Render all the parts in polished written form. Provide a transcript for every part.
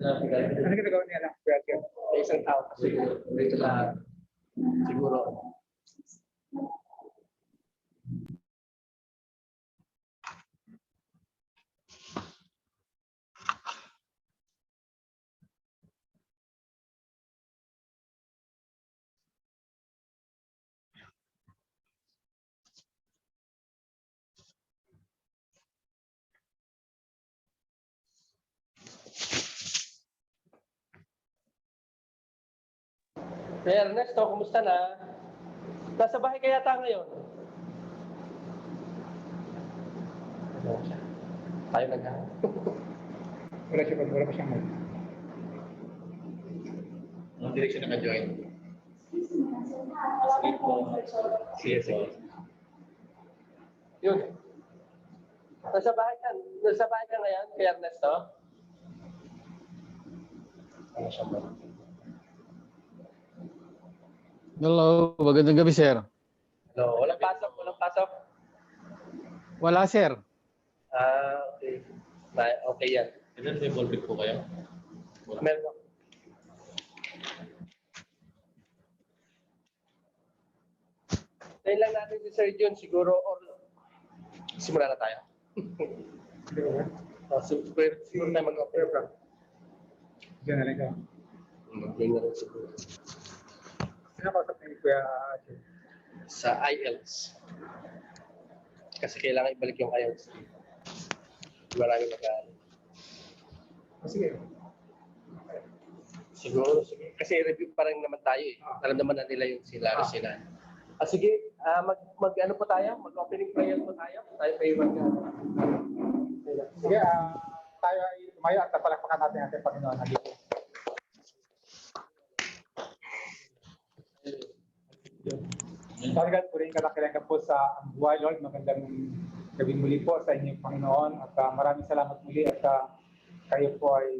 Ano ginagawa niya lang? May isang tao kasi dito na siguro. Ernesto, kumusta na? Nasa bahay kaya tayo ngayon? Tayo naghahanap. Wala pa siyang mag. Anong direction naka-join? Sige. Yun. Nasa bahay ka ngayon, kay Ernesto? Ano siya ba? Hello, magandang gabi, sir. Hello, walang pasok. Wala, sir. Okay. Okay yan. Ilan may ballpick po kayo? Meron ako. Tayo lang natin si Sir John siguro or simula na tayo. Siguro tayo mag-offer bro. Diyan na lang ka. Mag-bring na rin siguro. Sino kausap ni Kuya Ate? Sa IELTS. Kasi kailangan ibalik yung IELTS. Marami mag-aaral. Sige. Siguro. Kasi review pa rin naman tayo eh. Alam naman na nila yung sila. Sige, ano po tayo? Mag-opening prayer po tayo. Tayo kayo Sige, tayo ay tumayo at palakpakan natin ang ating Panginoon. Nandito. Father God, purihin ka lang po sa ang buhay, Lord. Magandang gabi muli po sa inyong Panginoon. At maraming salamat muli at kayo po ay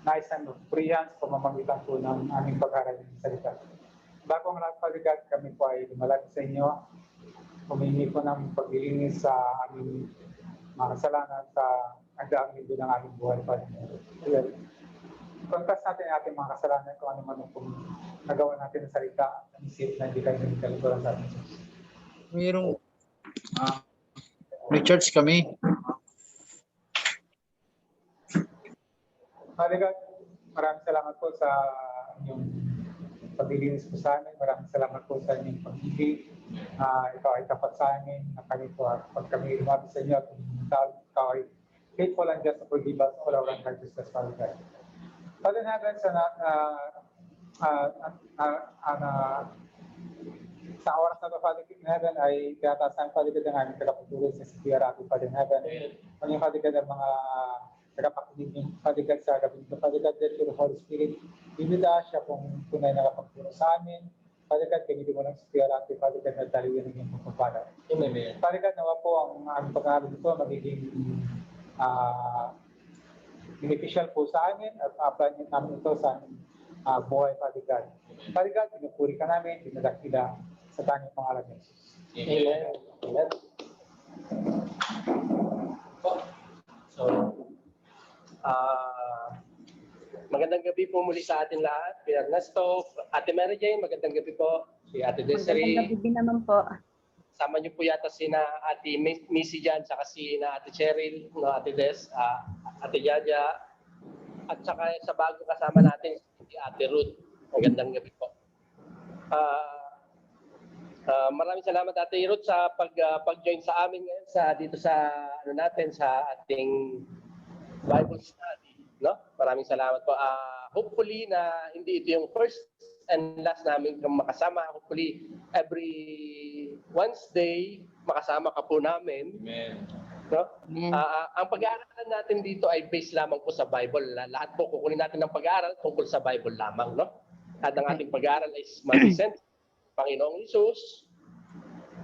nais na purihan sa pamamagitan po ng aming pag-aaral ng salita. Bago ang lahat, Father God, kami po ay lumalapit sa inyo. Humingi po ng paglilinis sa aming mga kasalanan sa agdaang linggo ng aming buhay, Father God. Confess natin ang ating mga kasalanan kung ano man kung nagawa natin ng salita at isip na hindi kayo nagkalikuran sa atin. Mayroong may church kami. Father God, maraming salamat po sa inyong paglilinis po sa amin. Maraming salamat po sa inyong pag-ibig. Ikaw ay tapat sa amin na kami po pag kami lumapit sa inyo at ikaw ay faithful and just to forgive us all our unrighteousness, Father God. Father God, sa oras na ito, Father in Heaven, ay tinatasan, Father God, ang aming tagapagtuloy sa Sipiyarati, Father in Heaven. Maging, Father God, ang mga tagapakinig niyo, Father God, sa gabi nito, Father God, let your Holy Spirit be with us, siya pong tunay na kapagtulong sa amin. Father God, gamitin mo lang sa Sipiyarati, Father God, na taliwan ng iyong pagpapala. Father God, nawa po ang aming pag-aaral nito magiging beneficial po sa amin at apply namin ito sa aming buhay, Father God. Father God, pinupuri ka namin, dinadakila sa tanyong pangalan ng Jesus. Amen. So, magandang gabi po muli sa atin lahat. Kuya Ernesto, Ate Mary Jane, magandang gabi po. Si Ate Desiree. Magandang gabi din naman po. Sama niyo po yata si na Ate Missy dyan, saka si na Ate Cheryl, no, Ate Des, Ate Jaja, at saka sa bago kasama natin si Ate Ruth. Magandang gabi po. Maraming salamat Ate Ruth sa pag-join sa amin ngayon dito sa sa ating Bible study, no? Maraming salamat po. Hopefully na hindi ito yung first and last namin makasama. Hopefully every Wednesday makasama ka po namin. Amen. No? Ang pag-aaralan natin dito ay based lamang po sa Bible. Lahat po kukunin natin ng pag-aaral tungkol sa Bible lamang, no? At ang ating pag-aaral ay mag-send Panginoong Hesus,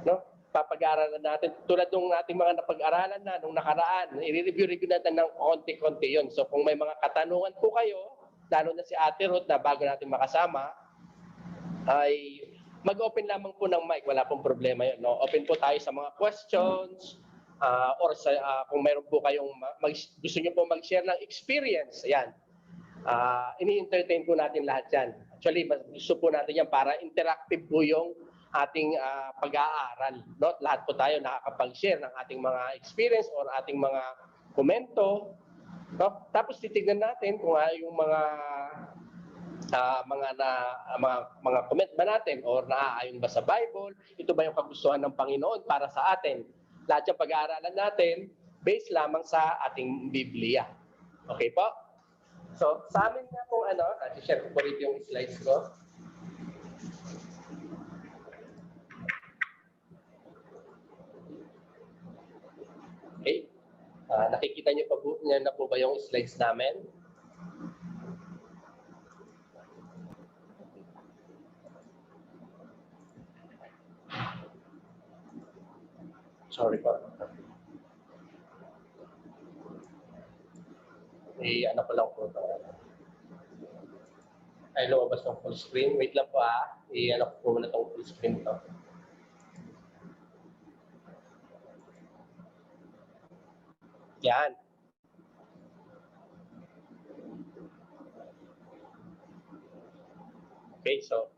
no? Papag-aaralan natin tulad ng ating mga napag-aralan na nung nakaraan. I-review natin ng konti-konti 'yon. So kung may mga katanungan po kayo, lalo na si Ate Ruth na bago natin makasama, ay mag-open lamang po ng mic, wala pong problema 'yon, no? Open po tayo sa mga questions or sa kung mayroon po kayong gusto niyo po mag-share ng experience, ayan. ini-entertain po natin lahat yan. Actually, gusto po natin yan para interactive po yung ating pag-aaral. No? Lahat po tayo nakakapag-share ng ating mga experience or ating mga komento. No? Tapos titignan natin kung yung mga comment ba natin or naaayon ba sa Bible, ito ba yung kagustuhan ng Panginoon para sa atin. Lahat yung pag-aaralan natin based lamang sa ating Biblia. Okay po? So, sa amin nga kung share ko po rin yung slides ko. Okay. Nakikita niyo na po ba yung slides namin? Sorry po. Ano ko lang po ito. Ay, lumabas ng full screen. Wait lang po ano ko po muna itong full screen ito. Yan. Okay, so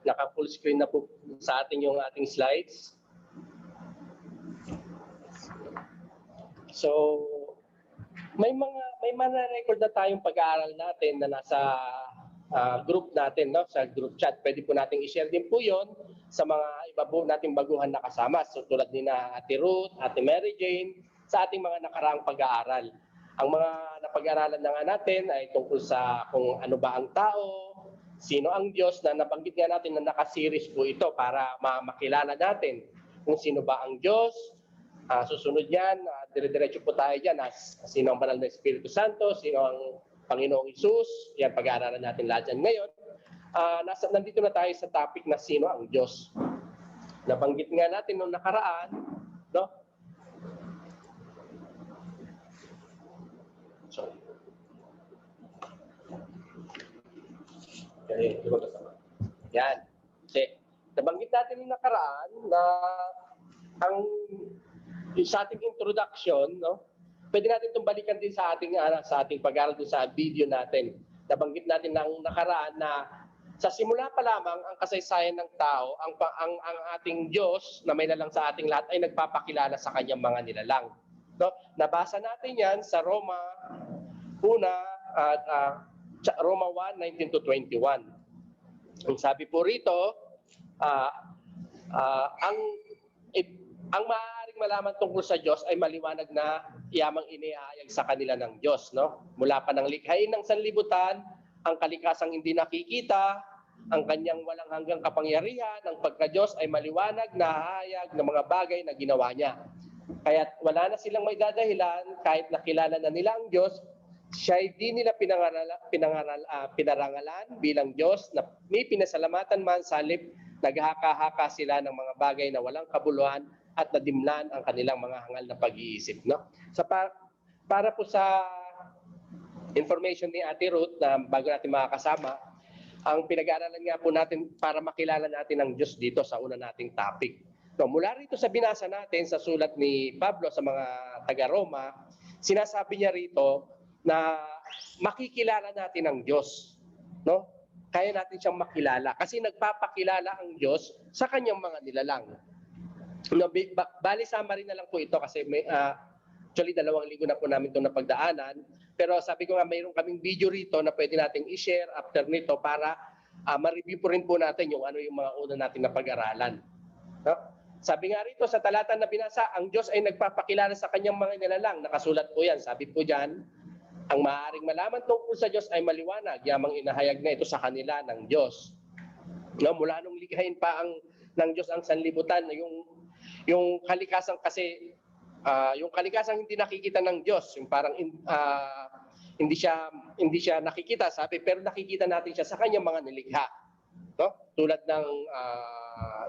naka-full screen na po sa atin yung ating slides. So, may mga record na tayong pag-aaral natin na nasa group natin, no? Sa group chat. Pwede po nating i-share din po 'yon sa mga iba po nating baguhan na kasama. So, tulad ni na Ate Ruth, Ate Mary Jane, sa ating mga nakaraang pag-aaral. Ang mga napag-aaralan na nga natin ay tungkol sa kung ano ba ang tao, sino ang Diyos, na nabanggit nga natin na naka-series po ito para makilala natin kung sino ba ang Diyos. Susunod yan, dire-diretso po tayo dyan. Sino ang banal na Espiritu Santo, sino ang Panginoong Isus. Yan, pag-aaralan natin lahat yan. Ngayon, nandito na tayo sa topic na sino ang Diyos. Nabanggit nga natin nung nakaraan, no? Sorry. Yan. Kasi, nabanggit natin nung nakaraan na sa ating introduction, no, pwede natin itong balikan din sa ating pag-aaral din sa video natin. Nabanggit natin ng nakaraan na sa simula pa lamang ang kasaysayan ng tao, ang ating Diyos na may nalang sa ating lahat ay nagpapakilala sa kanyang mga nilalang. No? Nabasa natin yan sa Roma 1, Roma 1:19-21. Ang sabi po rito, ang maaaring malaman tungkol sa Diyos ay maliwanag na yamang iniahayag sa kanila ng Diyos. No? Mula pa ng likhain ng sanlibutan, ang kalikasang hindi nakikita, ang kanyang walang hanggang kapangyarihan, ang pagka-Diyos ay maliwanag na hahayag ng mga bagay na ginawa niya. Kaya wala na silang may dadahilan kahit nakilala na nila ang Diyos, siya ay di nila pinarangalan bilang Diyos na may pinasalamatan man sa halip naghahaka-haka sila ng mga bagay na walang kabuluhan at nadimlan ang kanilang mga hangal na pag-iisip. No? So para po sa information ni Ate Ruth na bago natin makakasama, ang pinag-aaralan nga po natin para makilala natin ang Diyos dito sa una nating topic. No, mula rito sa binasa natin sa sulat ni Pablo sa mga taga-Roma, sinasabi niya rito na makikilala natin ang Diyos. No? Kaya natin siyang makilala kasi nagpapakilala ang Diyos sa kanyang mga nilalang. No, bali summary na lang po ito kasi actually 2 linggo na po namin itong napagdaanan. Pero sabi ko nga mayroon kaming video rito na pwede nating i-share after nito para ma-review po rin po natin yung ano yung mga una natin na pag-aralan. No? Sabi nga rito sa talata na binasa, ang Diyos ay nagpapakilala sa kanyang mga nilalang. Nakasulat po yan. Sabi po dyan, ang maaaring malaman tungkol sa Diyos ay maliwanag. Yamang inahayag na ito sa kanila ng Diyos. No, mula nung likhain pa ng Diyos ang sanlibutan, yung kalikasan kasi, yung kalikasan hindi nakikita ng Diyos. Yung parang hindi siya nakikita, sabi, pero nakikita natin siya sa kanyang mga nilikha. No? Tulad ng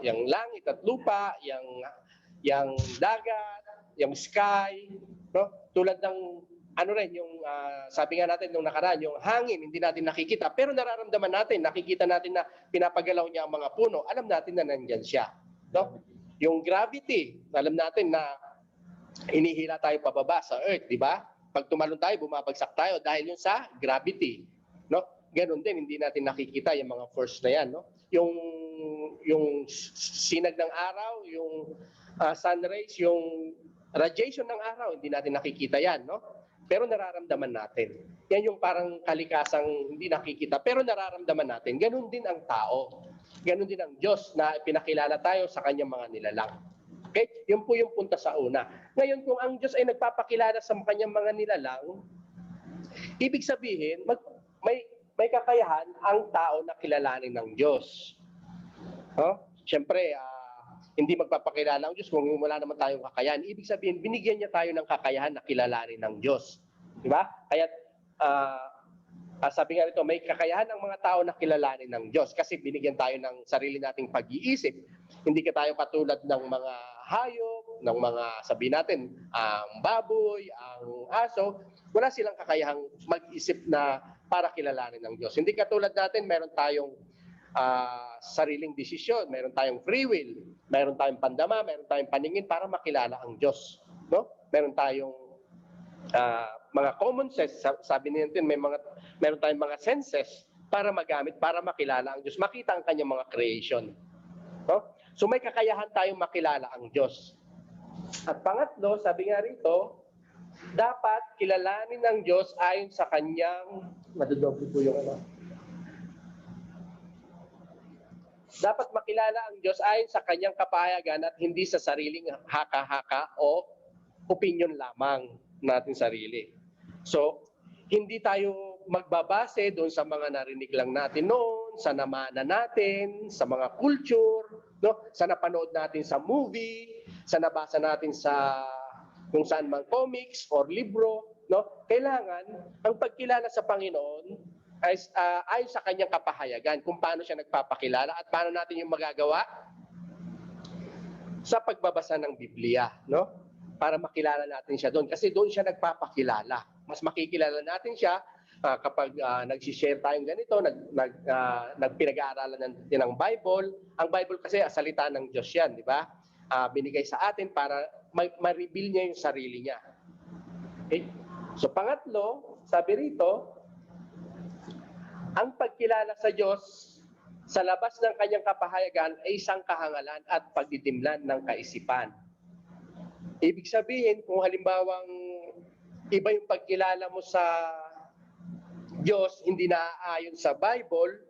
yung langit at lupa, yung dagat, yung sky, no? Tulad ng yung sabi nga natin nung nakaraan, yung hangin, hindi natin nakikita, pero nararamdaman natin, nakikita natin na pinapagalaw niya ang mga puno, alam natin na nandyan siya. No? Yung gravity, alam natin na inihila tayo pababa sa earth, di ba? Pag tumalon tayo, bumabagsak tayo dahil yun sa gravity. no? Ganon din, hindi natin nakikita yung mga force na yan, no? Yung sinag ng araw, yung sun rays, yung radiation ng araw, hindi natin nakikita yan, no? Pero nararamdaman natin. Yan yung parang kalikasang hindi nakikita, pero nararamdaman natin. Ganon din ang tao. Ganon din ang Diyos na pinakilala tayo sa kanyang mga nilalang. Okay? Yun po yung punta sa una. Ngayon, kung ang Diyos ay nagpapakilala sa kanyang mga nilalang, ibig sabihin, may kakayahan ang tao na kilalanin ng Diyos. Siyempre, hindi magpapakilala ang Diyos kung wala naman tayong kakayahan. Ibig sabihin, binigyan niya tayo ng kakayahan na kilalanin ng Diyos. Di ba? Kaya, sabi nga rito, may kakayahan ang mga tao na kilalanin ng Diyos kasi binigyan tayo ng sarili nating pag-iisip. Hindi ka tayo katulad ng mga hayop, ng mga, sabi natin, ang baboy, ang aso. Wala silang kakayahang mag-isip na para kilalanin ng Diyos. Hindi katulad natin, meron tayong sariling desisyon, meron tayong free will, meron tayong pandama, meron tayong paningin para makilala ang Diyos. No? Meron tayong mga common sense, sabi natin, meron tayong mga senses para magamit, para makilala ang Diyos, makita ang kanyang mga creation. No? So may kakayahan tayong makilala ang Diyos. At pangatlo, sabi nga rito, dapat kilalanin ng Diyos ayon sa kanyang, madodoble po yung dapat makilala ang Diyos ayon sa kanyang kapahayagan at hindi sa sariling haka-haka o opinion lamang natin sarili. So, hindi tayo magbabase doon sa mga narinig lang natin noon, sa namana natin, sa mga culture, no? Sa napanood natin sa movie, sa nabasa natin sa kung saan mang comics or libro, no? Kailangan ang pagkilala sa Panginoon ay ayon sa kanyang kapahayagan kung paano siya nagpapakilala at paano natin yung magagawa sa pagbabasa ng Biblia, no? Para makilala natin siya doon kasi doon siya nagpapakilala. Mas makikilala natin siya kapag nag-share tayong ganito, nagpinag-aaralan natin ng Bible. Ang Bible kasi salita ng Diyos yan, di ba? Binigay sa atin para ma-reveal niya yung sarili niya. Okay? So pangatlo, sabi rito, ang pagkilala sa Diyos sa labas ng kanyang kapahayagan ay isang kahangalan at pagdidimlan ng kaisipan. Ibig sabihin, kung halimbawang iba yung pagkilala mo sa Diyos, hindi naaayon sa Bible,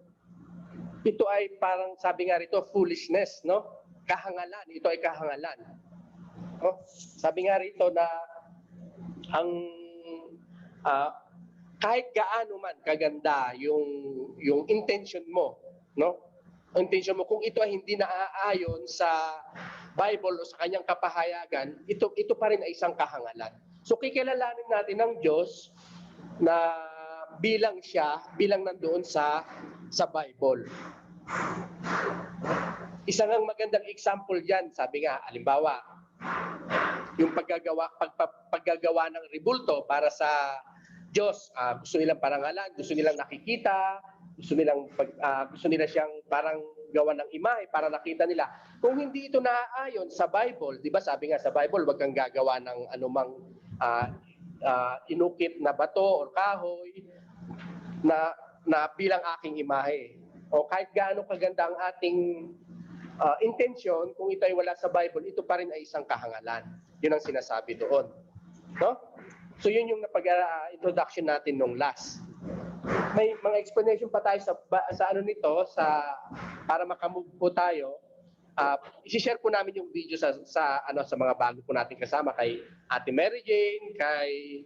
ito ay parang, sabi nga rito, foolishness, no? Kahangalan, ito ay kahangalan. No? Sabi nga rito na ang kahit gaano man kaganda yung intention mo, no? Ang intention mo kung ito ay hindi naaayon sa Bible o sa kanyang kapahayagan, ito pa rin ay isang kahangalan. So kikilalanin natin ng Diyos na bilang nandoon sa Bible. Isang ang magandang example diyan, sabi nga, halimbawa, yung paggagawa ng rebulto para sa Diyos, gusto nilang parangalan, gusto nilang nakikita, gusto nila siyang parang gawa ng imahe para nakita nila. Kung hindi ito naaayon sa Bible, di ba sabi nga sa Bible, wag kang gagawa ng anumang inukit na bato o kahoy na bilang aking imahe. O kahit gaano kaganda ang ating intention, kung ito ay wala sa Bible, ito pa rin ay isang kahangalan. Yun ang sinasabi doon. No? So yun yung introduction natin nung last. May mga explanation pa tayo sa ano nito para makamove po tayo. I-share po namin yung video sa mga bago po natin kasama kay Ate Mary Jane, kay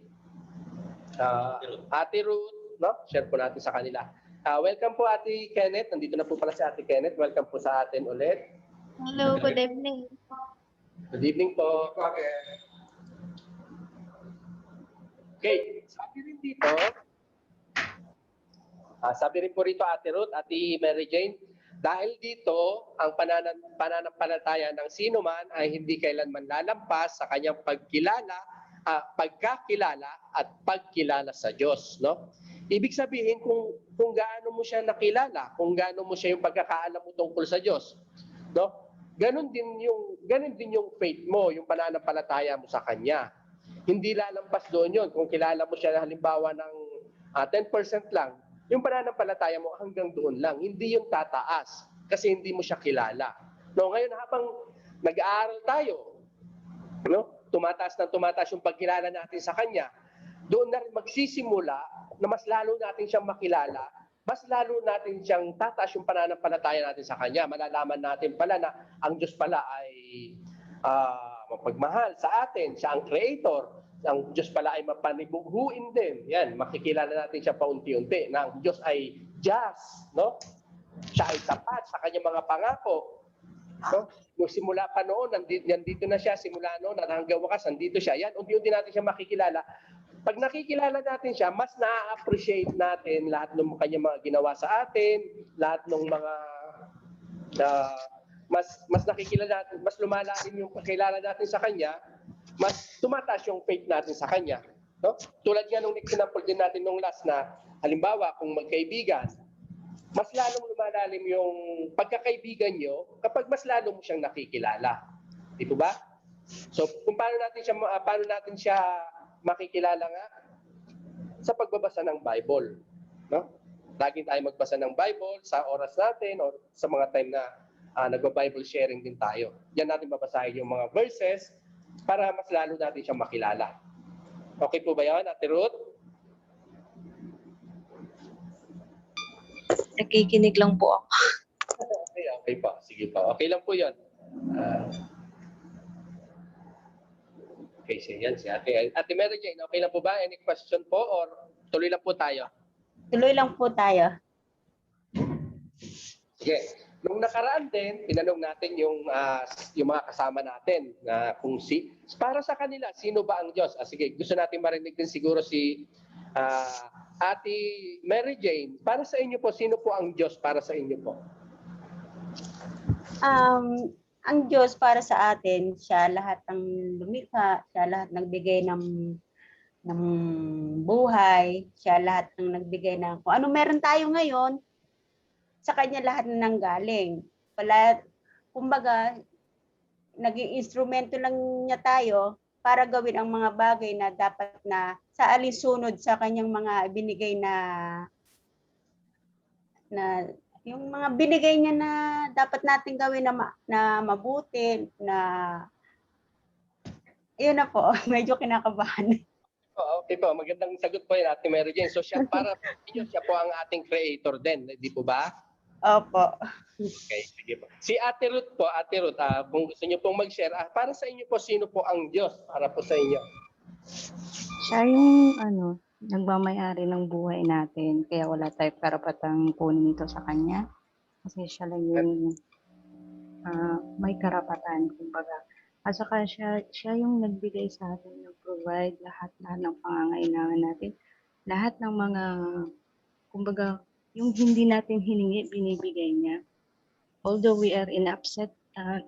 Ate Ruth, no? Share po natin sa kanila. Welcome po Ate Kenneth. Nandito na po pala si Ate Kenneth. Welcome po sa atin ulit. Hello, good evening. Good evening po. Okay, sabi rin dito, sabi rin po rito Ate Ruth, Ate Mary Jane, dahil dito ang pananampalataya ng sino man ay hindi kailanman lalampas sa kanyang pagkakilala at pagkilala sa Diyos, no? Ibig sabihin kung gaano mo siya nakilala, kung gaano mo siya yung pagkakaalam mo tungkol sa Diyos, no? Ganon din yung faith mo, yung pananampalataya mo sa kanya. Hindi lalampas doon yun. Kung kilala mo siya halimbawa ng 10% lang, Yung pananampalataya mo hanggang doon lang, hindi yung tataas kasi hindi mo siya kilala. No, ngayon habang nag-aaral tayo, no, tumataas yung pagkilala natin sa Kanya, doon na rin magsisimula na mas lalo natin siyang makilala, mas lalo natin siyang tataas yung pananampalataya natin sa Kanya. Malalaman natin pala na ang Diyos pala ay mapagmahal sa atin, siya ang creator. Ang Diyos pala ay mapanibughuin din. Yan, makikilala natin siya paunti-unti na ang Diyos ay just, no? Siya ay tapat sa kanyang mga pangako. No? Nung simula pa noon, nandito na siya, simula noon, hanggang wakas, nandito siya. Yan, unti-unti natin siya makikilala. Pag nakikilala natin siya, mas na-appreciate natin lahat ng kanyang mga ginawa sa atin, lahat ng mga mas nakikilala natin, mas lumalalim yung kakilala natin sa kanya, mas tumataas yung faith natin sa kanya. No? Tulad nga nung example din natin nung last na, halimbawa, kung magkaibigan, mas lalong lumalalim yung pagkakaibigan nyo kapag mas lalo mo siyang nakikilala. Di po ba? So, kung paano natin siya makikilala nga? Sa pagbabasa ng Bible. No? Laging tayo magbasa ng Bible sa oras natin o sa mga time na nagba-Bible sharing din tayo. Yan natin babasahin yung mga verses para mas lalo natin siyang makilala. Okay po ba yan, Ate Ruth? Nakikinig lang po ako. Okay po. Sige po. Okay lang po yun. Okay, yan si Ate. Ate Mary Jane, okay lang po ba? Any question po or tuloy lang po tayo? Tuloy lang po tayo. Sige. Nung nakaraan din, tinanong natin yung mga kasama natin na para sa kanila, sino ba ang Diyos? Sige, gusto natin marinig din siguro si Ate Mary Jane. Para sa inyo po, sino po ang Diyos para sa inyo po? Ang Diyos para sa atin, siya lahat ng lumikha, siya lahat nagbigay ng buhay, siya lahat ng nagbigay ng kung ano meron tayo ngayon, sa kanya lahat na nanggaling. Kumbaga, naging instrumento lang niya tayo para gawin ang mga bagay na dapat na sa alinsunod sa kanyang mga binigay na yung mga binigay niya na dapat natin gawin na mabuti, na yun na po, medyo kinakabahan. Okay po, magandang sagot po yun, Ate Mary Jane. So siya para sa inyo, siya po ang ating creator din, di po ba? Opo. Okay, sige po. Si Ate Ruth po, kung gusto niyo pong mag-share, para sa inyo po, sino po ang Diyos para po sa inyo? Siya yung nagmamayari ng buhay natin, kaya wala tayong karapatang kunin ito sa kanya. Kasi siya lang yung may karapatan, kumbaga. At saka siya yung nagbigay sa atin, nag-provide lahat ng pangangailangan natin. Lahat ng mga, kumbaga, yung hindi natin hiningi, binibigay niya. Although we are in upset,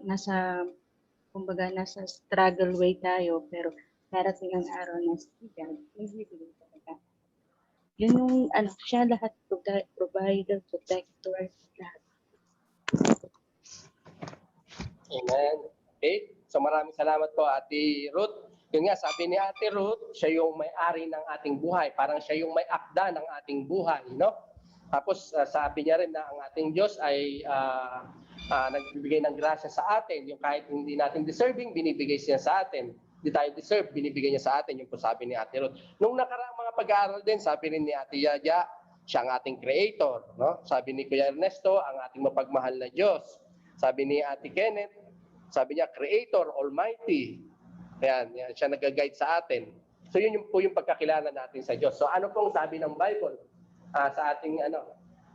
nasa struggle way tayo, pero darating ang araw na si God, nagbibigay talaga. Yun yung, siya lahat, provider, protector, lahat. Amen. Okay, so maraming salamat po, Ate Ruth. Yun nga, sabi ni Ate Ruth, siya yung may-ari ng ating buhay. Parang siya yung may akda ng ating buhay, no? Tapos sabi niya rin na ang ating Diyos ay nagbibigay ng grasya sa atin. Yung kahit hindi natin deserving, binibigay siya sa atin. Hindi tayo deserve, binibigay niya sa atin. Yung po sabi ni Ate Ruth. Nung nakaraang mga pag-aaral din, sabi rin ni Ate Yaja, siya ang ating creator. No? Sabi ni Kuya Ernesto, ang ating mapagmahal na Diyos. Sabi ni Ate Kenneth, sabi niya, creator, almighty. Yan, siya nag-guide sa atin. So yun po yung pagkakilala natin sa Diyos. So ano pong sabi ng Bible? Sa ating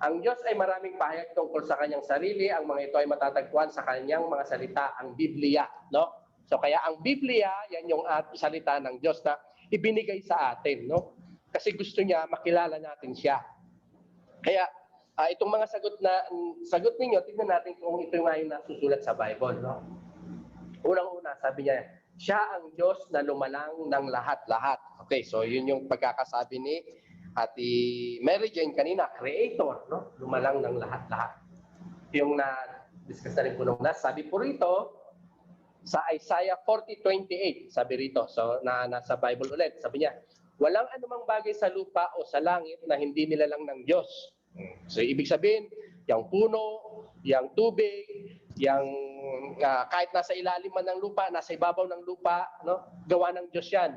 ang Diyos ay maraming pahayag tungkol sa kanyang sarili, ang mga ito ay matatagpuan sa kanyang mga salita, ang Biblia, no? So kaya ang Biblia, yan yung salita ng Diyos na ibinigay sa atin, no? Kasi gusto niya makilala natin siya. Kaya itong mga sagot ninyo, tingnan natin kung ito nga yung nasusulat sa Bible, no? Unang-una, sabi niya, siya ang Diyos na lumalang ng lahat-lahat. Okay, so yun yung pagkakasabi ni Ate Mary Jane kanina, creator, no? Lumalang ng lahat-lahat. Yung na-discuss na rin po nung last. Sabi po rito, sa Isaiah 40:28, sabi rito, so nasa Bible ulit, sabi niya, walang anumang bagay sa lupa o sa langit na hindi nilalang ng Diyos. So ibig sabihin, yung puno, yung tubig, yung kahit nasa ilalim man ng lupa, nasa ibabaw ng lupa, no? Gawa ng Diyos yan.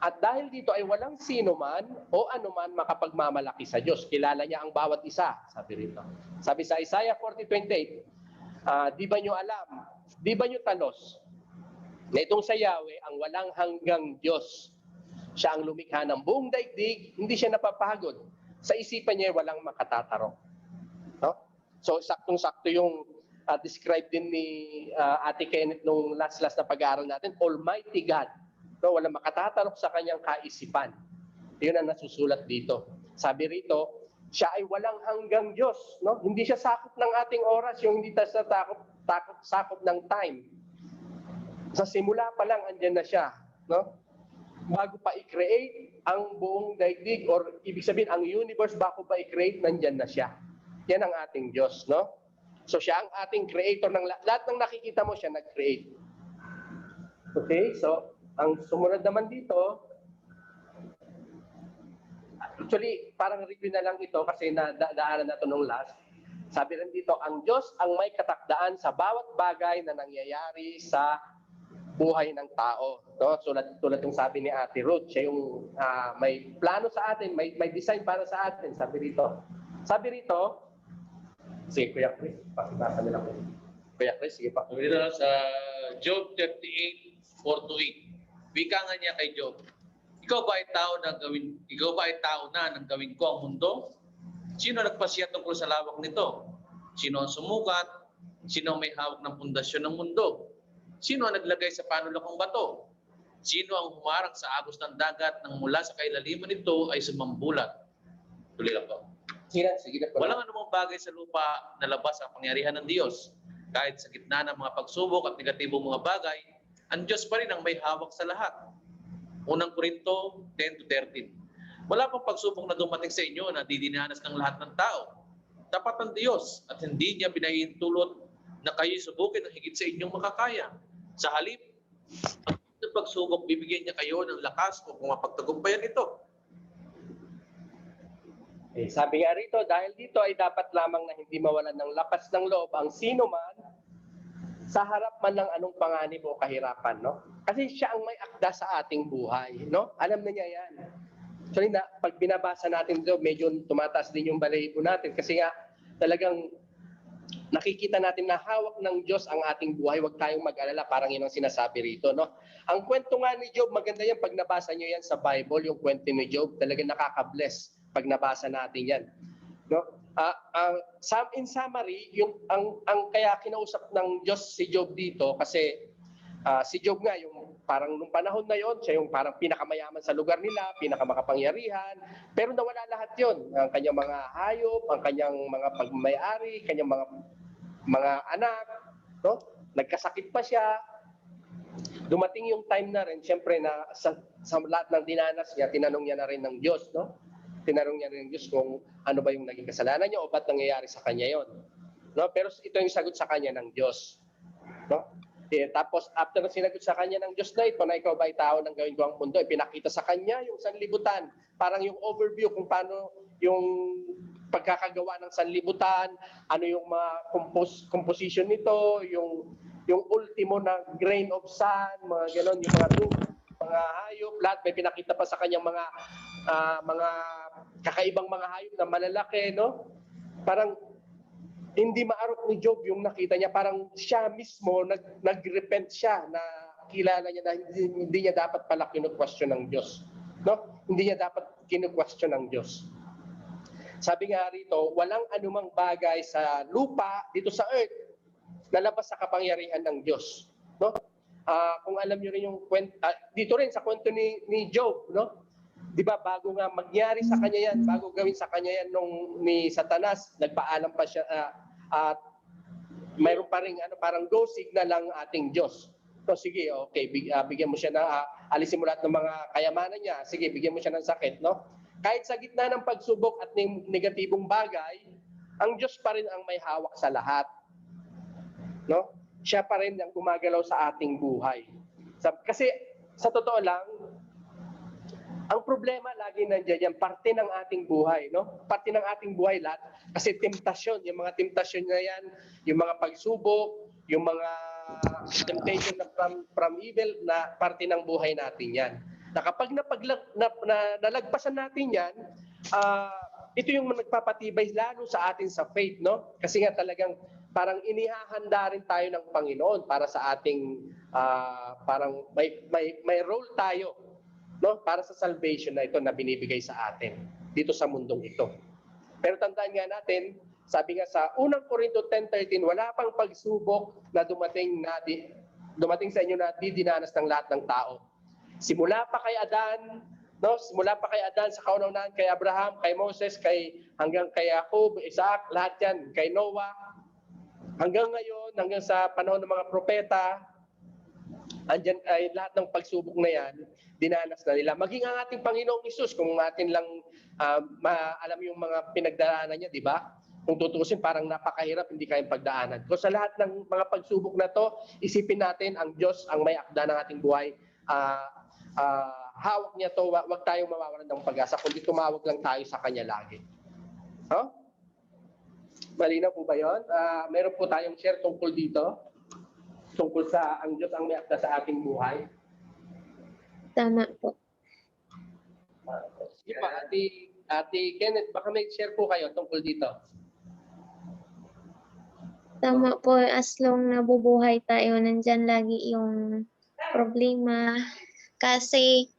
At dahil dito ay walang sino man o anuman makapagmamalaki sa Diyos. Kilala niya ang bawat isa, sabi rito. Sabi sa Isaiah 40:28, di ba nyo alam, di ba nyo talos, na itong sa Yahweh ang walang hanggang Diyos. Siya ang lumikha ng buong daigdig, hindi siya napapagod. Sa isipan niya walang makatatarok. No? So saktong-sakto yung describe din ni Ate Kenneth nung last na pag-aaral natin, Almighty God. No, walang makatatarok sa kanyang kaisipan. Yun ang nasusulat dito. Sabi rito, siya ay walang hanggang Diyos. No? Hindi siya sakop ng ating oras, yung hindi siya sakop ng time. Sa simula pa lang, andyan na siya. No? Bago pa i-create ang buong daigdig, or ibig sabihin, ang universe, bago pa i-create, nandyan na siya. Yan ang ating Diyos. No? So siya ang ating creator. Lahat ng nakikita mo, siya nag-create. Okay, so ang sumunod naman dito, actually, parang review na lang ito kasi daanan na ito nung last. Sabi rin dito, ang Diyos ang may katakdaan sa bawat bagay na nangyayari sa buhay ng tao. No? Tulad yung sabi ni Ate Ruth, siya yung may plano sa atin, may design para sa atin, sabi rito. Sabi rito, sige, Kuya Chris, pakibasa nila ko. Kuya Chris, sige pa. Dito sa Job 38:4-8. Wika nga niya kay Job, ikaw ba ay tao na nang gawin ko ang mundo? Sino nagpasya tungkol sa lawak nito? Sino ang sumukat? Sino ang may hawak ng pundasyon ng mundo? Sino ang naglagay sa panulakong bato? Sino ang humarang sa agos ng dagat nang mula sa kailaliman nito ay sumambulat? Tuloy lang po. Sige na po. Walang anumang bagay sa lupa na labas ang pangyarihan ng Diyos. Kahit sa gitna ng mga pagsubok at negatibong mga bagay, ang Diyos pa rin ang may hawak sa lahat. Unang Korinto 10-13. Wala pang pagsubok na dumating sa inyo na didinanas ng lahat ng tao. Tapat ang Diyos at hindi niya pinahihintulot na kayo subukin ng higit sa inyong makakaya. Sa halip, ang pagsubok, bibigyan niya kayo ng lakas kung mapagtagumpayan ito. Sabi nga rito, dahil dito ay dapat lamang na hindi mawalan ng lakas ng loob ang sino man sa harap man ng anong panganib o kahirapan, no? Kasi siya ang may akda sa ating buhay, no? Alam na niya yan. So, pag binabasa natin ito, medyo tumataas din yung balahibo natin kasi nga talagang nakikita natin na hawak ng Diyos ang ating buhay. Huwag tayong mag-alala, parang yun ang sinasabi rito, no? Ang kwento nga ni Job, maganda yan pag nabasa nyo yan sa Bible, yung kwento ni Job, talagang nakaka-bless pag nabasa natin yan, no? In summary, ang kaya kinausap ng Diyos si Job dito kasi si Job nga yung parang nung panahon na yon, siya yung parang pinakamayaman sa lugar nila, pinakamakapangyarihan, pero nawala lahat yon. Ang kanyang mga hayop, ang kanyang mga pagmamay-ari, kanyang mga anak, no? Nagkasakit pa siya. Dumating yung time na rin, siyempre na sa lahat ng dinanas niya, tinanong niya na rin ng Diyos, no? Tinanong niya rin ng Diyos kung ano ba yung naging kasalanan niya o ba't nangyayari sa kanya yon, no? Pero ito yung sagot sa kanya ng Diyos, no? Tapos after na sinagot sa kanya ng Diyos na ito, na ikaw ba ay tao ng gawin ko ang mundo, pinakita sa kanya yung sanlibutan, parang yung overview kung paano yung pagkakagawa ng sanlibutan, ano yung mga composition nito, yung ultimo na grain of sun, mga gano'n, yung mga hayop, lahat may pinakita pa sa kanyang mga kakaibang mga hayop na malalaki, no? Parang hindi maarok ni Job yung nakita niya, parang siya mismo nag-repent siya na kilala niya na hindi niya dapat pala kinu-question ng Diyos, no? Hindi niya dapat kinu-question ng Diyos. Sabi nga rito, walang anumang bagay sa lupa dito sa earth na labas sa kapangyarihan ng Diyos, no? Kung alam niyo rin yung kwento, dito rin sa kwento ni Job, no? 'Di ba bago nga magyari sa kanya yan, bago gawin sa kanya yan ni Satanas, nagpaalam pa siya at mayroon pa ring parang go signal lang ating Diyos. So sige, okay, bigyan mo siya na alisin mo lahat ng mga kayamanan niya. Sige, bigyan mo siya ng sakit, no? Kahit sa gitna ng pagsubok at ng negatibong bagay, ang Diyos pa rin ang may hawak sa lahat. No? Siya pa rin ang gumagalaw sa ating buhay. Kasi sa totoo lang, Ang problema lagi nandiyan yan, parte ng ating buhay, no? Parte ng ating buhay lahat. Kasi temptasyon, yung mga temptasyon na yan, yung mga pagsubok, yung mga temptation na from evil, na parte ng buhay natin yan. Na kapag nalagpasan natin yan, ito yung nagpapatibay lalo sa atin sa faith, no? Kasi nga talagang parang inihahanda rin tayo ng Panginoon para sa ating parang may role tayo, no, para sa salvation na ito na binibigay sa atin dito sa mundong ito. Pero tandaan nga natin, sabi nga sa unang Corinto 10:13, wala pang pagsubok na dumating sa inyo na didinanas ng lahat ng tao. Simula pa kay Adan, no, simula pa kay Adan sa kauna-unahan, kay Abraham, kay Moses, hanggang kay Jacob, Isaac, lahat yan, kay Noah, hanggang ngayon, hanggang sa panahon ng mga propeta, andyan ay lahat ng pagsubok na yan, dinanas na nila. Maging ang ating Panginoong Hesus, kung atin lang alam yung mga pinagdaanan niya, di ba? Kung tutusin, parang napakahirap, hindi kayang pagdaanan. So sa lahat ng mga pagsubok na to, isipin natin ang Diyos ang may akda ng ating buhay. Hawak niya to, wag tayong mawawalan ng pag-asa, kundi tumawag lang tayo sa Kanya lagi. Huh? Malinaw po ba yun? Meron po tayong share tungkol dito, tungkol sa ang Diyos ang may akda sa ating buhay. Tama po. Sige pa, Ate Kenneth, baka may share po kayo tungkol dito. Tama po, as long nabubuhay tayo, nandyan lagi yung problema. Kasi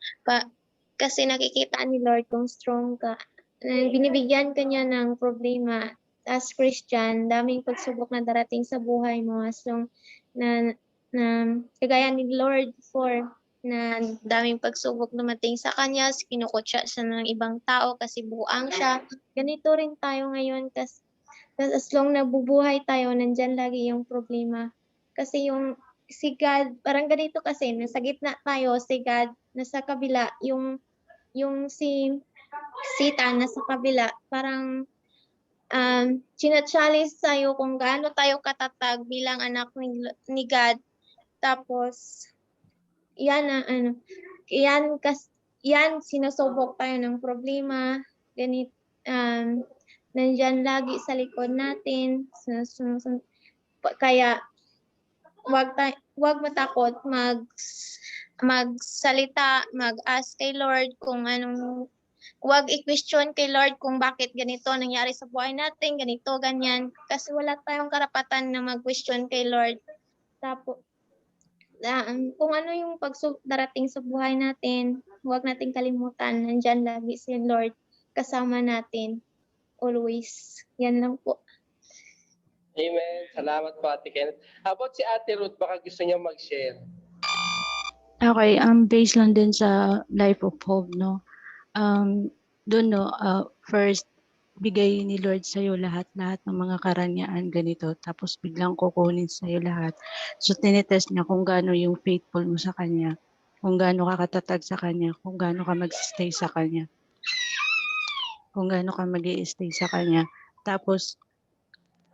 nakikita ni Lord kung strong ka. Binibigyan ka niya ng problema. As Christian, daming pagsubok na darating sa buhay mo. As long na kagaya ni Lord na daming pagsubok dumating sa kanya, kinukutsa siya ng ibang tao kasi buang siya. Ganito rin tayo ngayon kasi as long nabubuhay tayo, nandyan lagi yung problema. Kasi si God, parang ganito kasi, nasa gitna tayo, si God, nasa kabila, yung si Satan nasa kabila, parang china-challenge tayo kung gaano tayo katatag bilang anak ni God. Tapos, yan sinusubok tayo ng problema, nandyan lagi sa likod natin, kaya wag matakot magsalita, mag-ask kay Lord kung wag i-question kay Lord kung bakit ganito nangyari sa buhay natin, ganito, ganyan, kasi wala tayong karapatan na mag-question kay Lord. Tapos kung ano yung darating sa buhay natin, huwag nating kalimutan, nandyan lagi si Lord kasama natin always. Yan lang po. Amen. Salamat po, Ate Kenneth. How about si Ate Ruth? Baka gusto niya mag-share. Okay, based lang din sa Life of Hope, no? Doon, no, first, bigay ni Lord sa'yo lahat ng mga karanyaan ganito, tapos biglang kukunin sa'yo lahat. So, tinitest niya kung gaano yung faithful mo sa Kanya, kung gaano ka katatag sa Kanya, kung gaano ka mag-stay sa Kanya, kung gaano ka mag-i-stay sa Kanya. Tapos,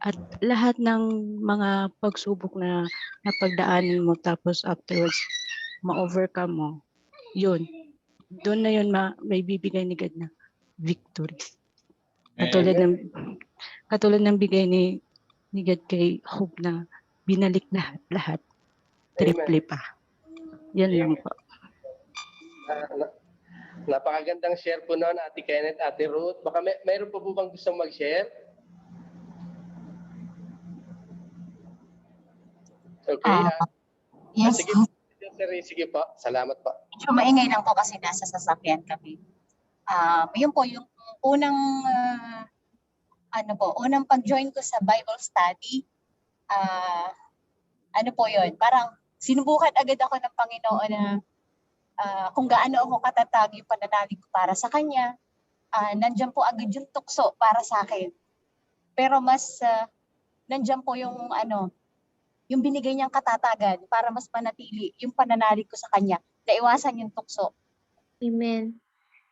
at lahat ng mga pagsubok na napagdaanin mo, tapos afterwards, ma-overcome mo, yun. Doon na yun may bibigay ni God na victory. Katulad ng bigay ni God kay Hope na binalik lahat. Triple pa. Yan lang po. Napakagandang share po noon, Ate Kenneth, Ate Ruth. Baka mayroon po bang gusto mag-share? Okay. Yes. Sige po. Salamat po. Medyo maingay lang po kasi nasa sasakyan kami. Yun po yung unang unang pag-join ko sa Bible study. Parang sinubukan agad ako ng Panginoon na kung gaano ako katatag yung pananalig ko para sa Kanya. Nandiyan po agad yung tukso para sa akin. Pero mas nandiyan po yung yung binigay niyang katatagan para mas manatili yung pananalig ko sa Kanya, na iwasan yung tukso. Amen.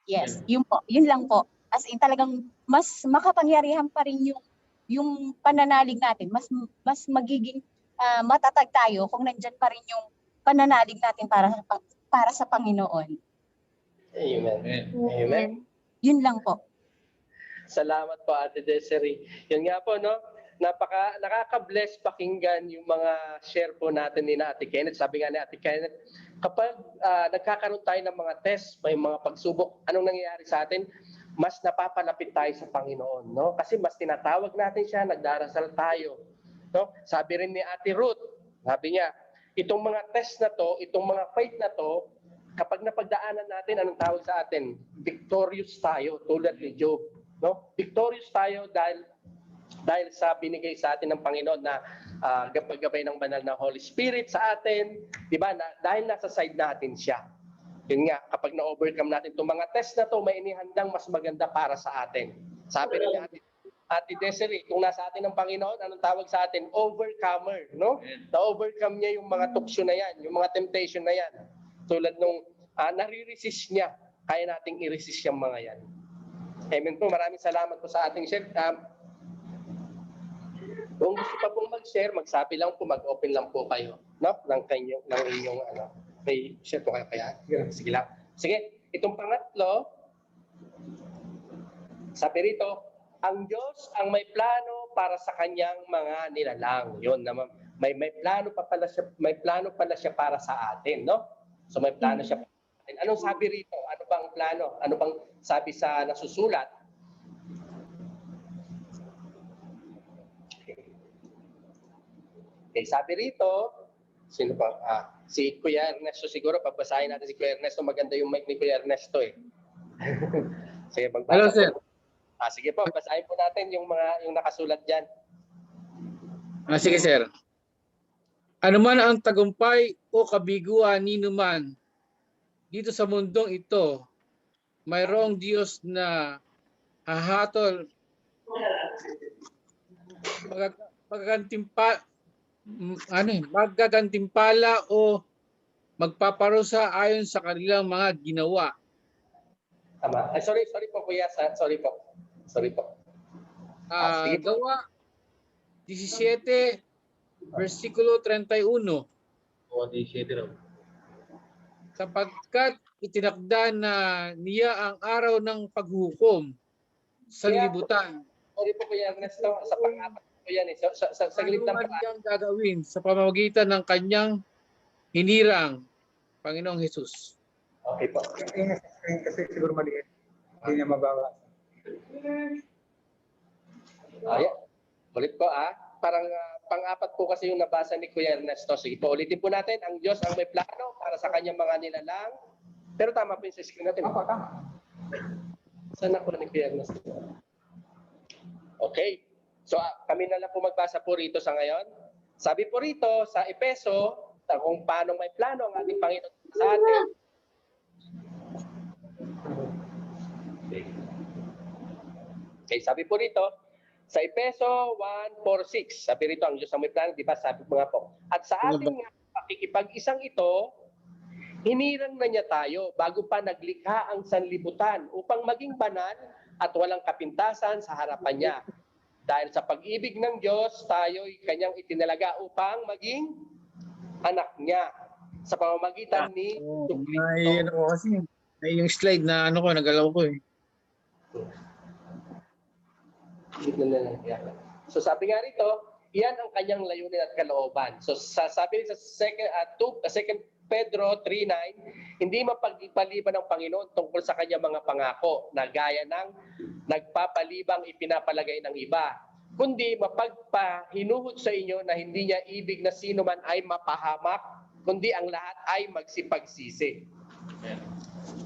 Yes, yun lang po. As in talagang mas makapangyarihan pa rin yung pananalig natin. Mas magiging matatag tayo kung nandyan pa rin yung pananalig natin para sa Panginoon. Amen. Amen. Amen. Yun lang po. Salamat po, Ate Desiree. Yun nga po, no? Nakaka-bless pakinggan yung mga share po natin ni na Ate Kenneth. Sabi nga ni Ate Kenneth, kapag nagkakaroon tayo ng mga test, may mga pagsubok, anong nangyayari sa atin? Mas napapalapit tayo sa Panginoon, no? Kasi mas tinatawag natin siya, nagdarasal tayo, no? Sabi rin ni Ate Ruth, sabi niya, itong mga test na to, itong mga faith na to, kapag napagdaanan natin, anong tawag sa atin? Victorious tayo, tulad ni Job, no? Victorious tayo dahil sa binigay sa atin ng Panginoon na gabay ng banal na Holy Spirit sa atin, di ba? Dahil nasa side natin siya. Yun nga, kapag na-overcome natin itong mga test na to, may inihandang mas maganda para sa atin. Sabi rin ni Ate Desiree, kung nasa atin ng Panginoon, anong tawag sa atin? Overcomer, no? Na-overcome niya yung mga tukso na yan, yung mga temptation na yan. Tulad nung nare-resist niya, kaya nating i-resist yung mga yan. Amen po. Maraming salamat po sa ating share. Kung gusto pa pong mag-share, magsabi lang po, mag-open lang po kayo, no? Ng inyong may share po kayo kaya. Sige lang. Sige, itong pangatlo, sabi rito, ang Diyos ang may plano para sa kanyang mga nilalang. Yun naman. May plano pala siya para sa atin, no? So may plano siya para sa atin. Anong sabi rito? Ano bang plano? Ano bang sabi sa nasusulat? Okay, sabi rito, sino pa? Si Kuya Ernesto siguro, pagbasahin natin si Kuya Ernesto, maganda yung mic ni Kuya Ernesto eh. Sige, magbasa. Hello, sir. Sige po, basahin po natin yung nakasulat diyan. Sige, sir. Ano man ang tagumpay o kabiguan nino man dito sa mundong ito, mayroong Diyos na hahatol magagantimpala o magpaparusa ayon sa kanilang mga ginawa. Tama. Sorry po Kuya, sorry po. Sige po. Gawa 17 versikulo 31. O, di siya din. Sapagkat itinakda na niya ang araw ng paghukom sa libutan. Sorry po Kuya Ernesto, sa pang-apat po yan eh. Sa gilid ng Ano niyang gagawin sa pamamagitan ng kanyang hinirang, Panginoong Hesus. Okay po. Yung nasa screen kasi siguro maliit. Hindi niya mababa. Ayan. Ulit po Parang pang-apat po kasi yung nabasa ni Kuya Ernesto. Sige po, ulitin po natin. Ang Diyos ang may plano para sa kanyang mga nilalang. Pero tama po yung sa screen natin. Tama. Saan ako ni Kuya Ernesto? Okay. So kami na lang po magbasa po rito sa ngayon. Sabi po rito sa Efeso, kung paano may plano ang ating Panginoon sa atin. Okay, sabi po rito, sa Efeso 1:4-6, sabi rito, ang Diyos ang may plano, di ba? Sabi ko nga po. At sa ating pakikipag-isang ito, hinirang na niya tayo bago pa naglikha ang sanlibutan upang maging banal at walang kapintasan sa harapan niya. Dahil sa pag-ibig ng Diyos, tayo'y kanyang itinalaga upang maging anak niya sa pamamagitan ni Kristo. Yung slide na nagalaw ko eh. So sabi nga rito, iyan ang kanyang layunin at kalooban. So sabi sa 2 Pedro 3:9, hindi mapagpaliban ng Panginoon tungkol sa kanyang mga pangako na gaya ng nagpapalibang ipinapalagay ng iba, kundi mapagpahinuhod sa inyo na hindi niya ibig na sino man ay mapahamak, kundi ang lahat ay magsipagsisi.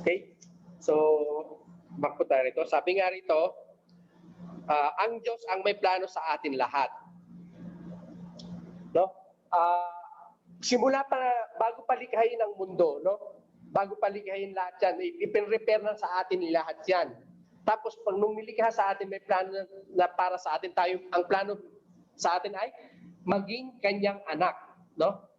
Okay? So, back po tayo rito. Sabi nga rito, ang Diyos ang may plano sa atin lahat. No? Simula pa bago palikhain ang mundo, no? Bago palikhain lahat yan, ipin-repair na sa atin lahat yan. Tapos pag nung nilikha sa atin, may plano na para sa atin tayo, ang plano sa atin ay maging kanyang anak, no?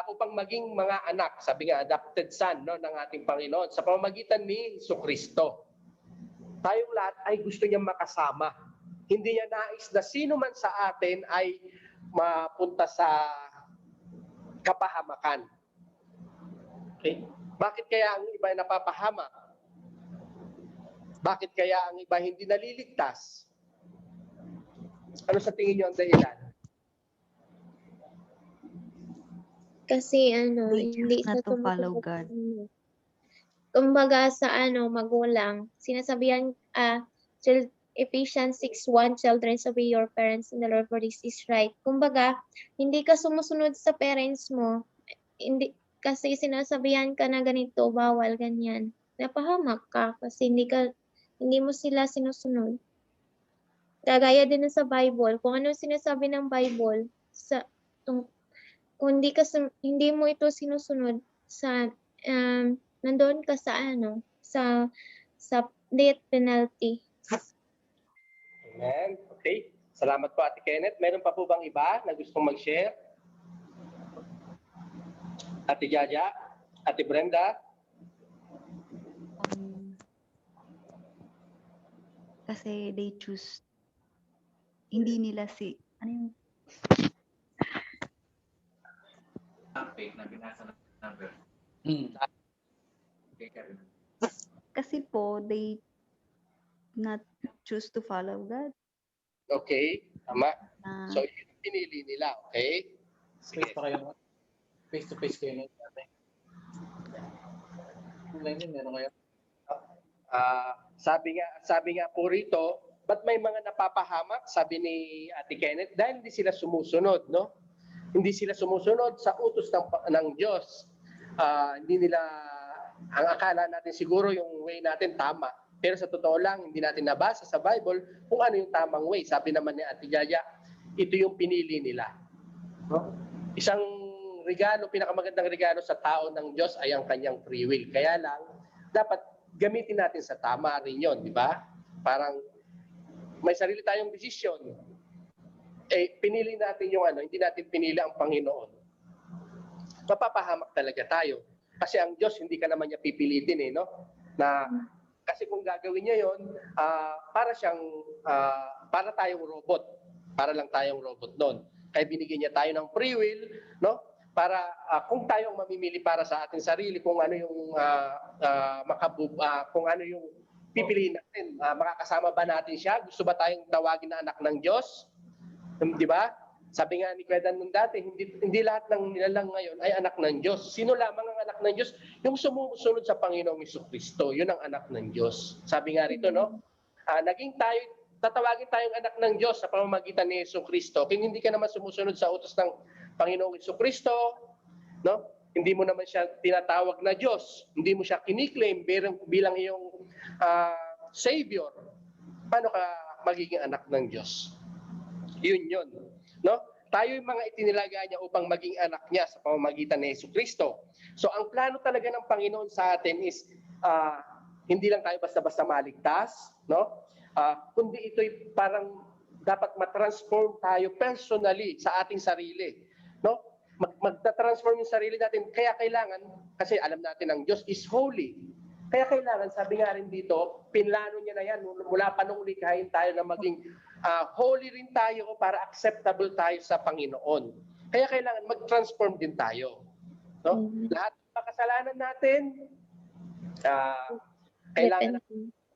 Upang maging mga anak, sabi nga adopted son, no, ng ating Panginoon sa pamamagitan ni Jesucristo. Tayong lahat ay gusto niyang makasama. Hindi niya nais na sino man sa atin ay mapunta sa kapahamakan. Okay? Bakit kaya ang iba ay napapahamak? Bakit kaya ang iba hindi naliligtas? Ano sa tingin niyo ang dahilan? Kasi They hindi choose not sa to follow sumusunod God. Kumbaga sa magulang, sinasabihan, Ephesians 6:1, children, obey your parents in the Lord, for this is right. Kumbaga, hindi ka sumusunod sa parents mo, hindi, kasi sinasabihan ka na ganito, bawal, ganyan. Napahamak ka kasi hindi mo sila sinusunod. Kagaya din sa Bible, kung ano sinasabi ng Bible, kung hindi mo ito sinusunod, nandoon ka sa death penalty. Amen. Okay. Salamat po, Ate Kenneth. Meron pa po bang iba na gustong mag-share? Ate Jaja? Ate Brenda? Kasi they choose, hindi nila ano yung, Fake na binasa ng number. kasi po, they not choose to follow God. Okay. Tama. Na, So, yun ang pinili nila. Okay? Face pa kayo. Face to face kayo. Online din, meron kayo. Sabi nga po rito, ba't may mga napapahamak? Sabi ni Ate Kenneth, dahil hindi sila sumusunod, no? Hindi sila sumusunod sa utos ng Diyos. Hindi nila, ang akala natin siguro yung way natin tama. Pero sa totoo lang, hindi natin nabasa sa Bible kung ano yung tamang way. Sabi naman ni Ate Jaja, ito yung pinili nila. No? Isang regalo, pinakamagandang regalo sa tao ng Diyos ay ang kanyang free will. Kaya lang, dapat gamitin natin sa tama rin yun, di ba? Parang may sarili tayong desisyon. Pinili natin yung hindi natin pinili ang Panginoon. Mapapahamak talaga tayo. Kasi ang Diyos, hindi ka naman niya pipilitin, no? Kasi kung gagawin niya yon, para tayong robot. Para lang tayong robot doon. Kaya binigyan niya tayo ng free will, no? Para kung tayong mamimili para sa ating sarili, kung ano yung kung ano yung pipiliin natin. Makakasama ba natin siya? Gusto ba tayong tawagin na anak ng Diyos? Di ba? Sabi nga ni Kwedan nung dati, hindi lahat ng nilalang ngayon ay anak ng Diyos. Sino lamang ang anak ng Diyos? Yung sumusunod sa Panginoong Jesucristo. Yun ang anak ng Diyos. Sabi nga rito, no? Tatawagin tayong anak ng Diyos sa pamamagitan ni Jesucristo. Kung hindi ka naman sumusunod sa utos ng Panginoong Jesucristo, no? Hindi mo naman siya tinatawag na Diyos. Hindi mo siya kiniklaim bilang iyong Savior. Paano ka magiging anak ng Diyos? Yun. No? Tayo yung mga itinilaga niya upang maging anak niya sa pamamagitan ni Jesucristo. So ang plano talaga ng Panginoon sa atin is hindi lang tayo basta-basta maligtas, no? Kundi ito'y parang dapat matransform tayo personally sa ating sarili, no? Magta-transform yung sarili natin. Kaya kailangan, kasi alam natin ang Diyos is holy. Kaya kailangan, sabi nga rin dito, pinlano niya na yan mula pa nung likhain tayo na maging holy rin tayo para acceptable tayo sa Panginoon. Kaya kailangan mag-transform din tayo. No? Lahat ng makasalanan natin, kailangan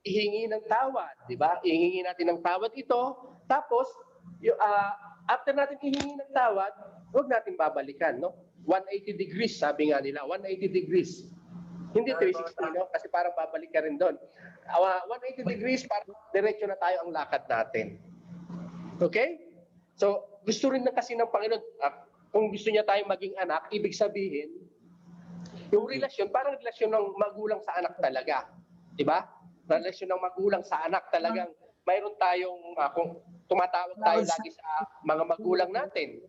ihingi ng tawad, di ba? Ihingi natin ng tawad ito, tapos after natin ihingi ng tawad, huwag natin babalikan, no? 180 degrees, sabi nga nila, 180 degrees. Hindi 360, no? Kasi parang babalik ka rin doon. 180 degrees, parang diretso na tayo ang lakad natin. Okay? So, gusto rin na kasi ng Panginoon, kung gusto niya tayong maging anak, ibig sabihin, yung relasyon, parang relasyon ng magulang sa anak talaga. Diba? Relasyon ng magulang sa anak talagang mayroon tayong, kung tumatawag tayo lagi sa mga magulang natin.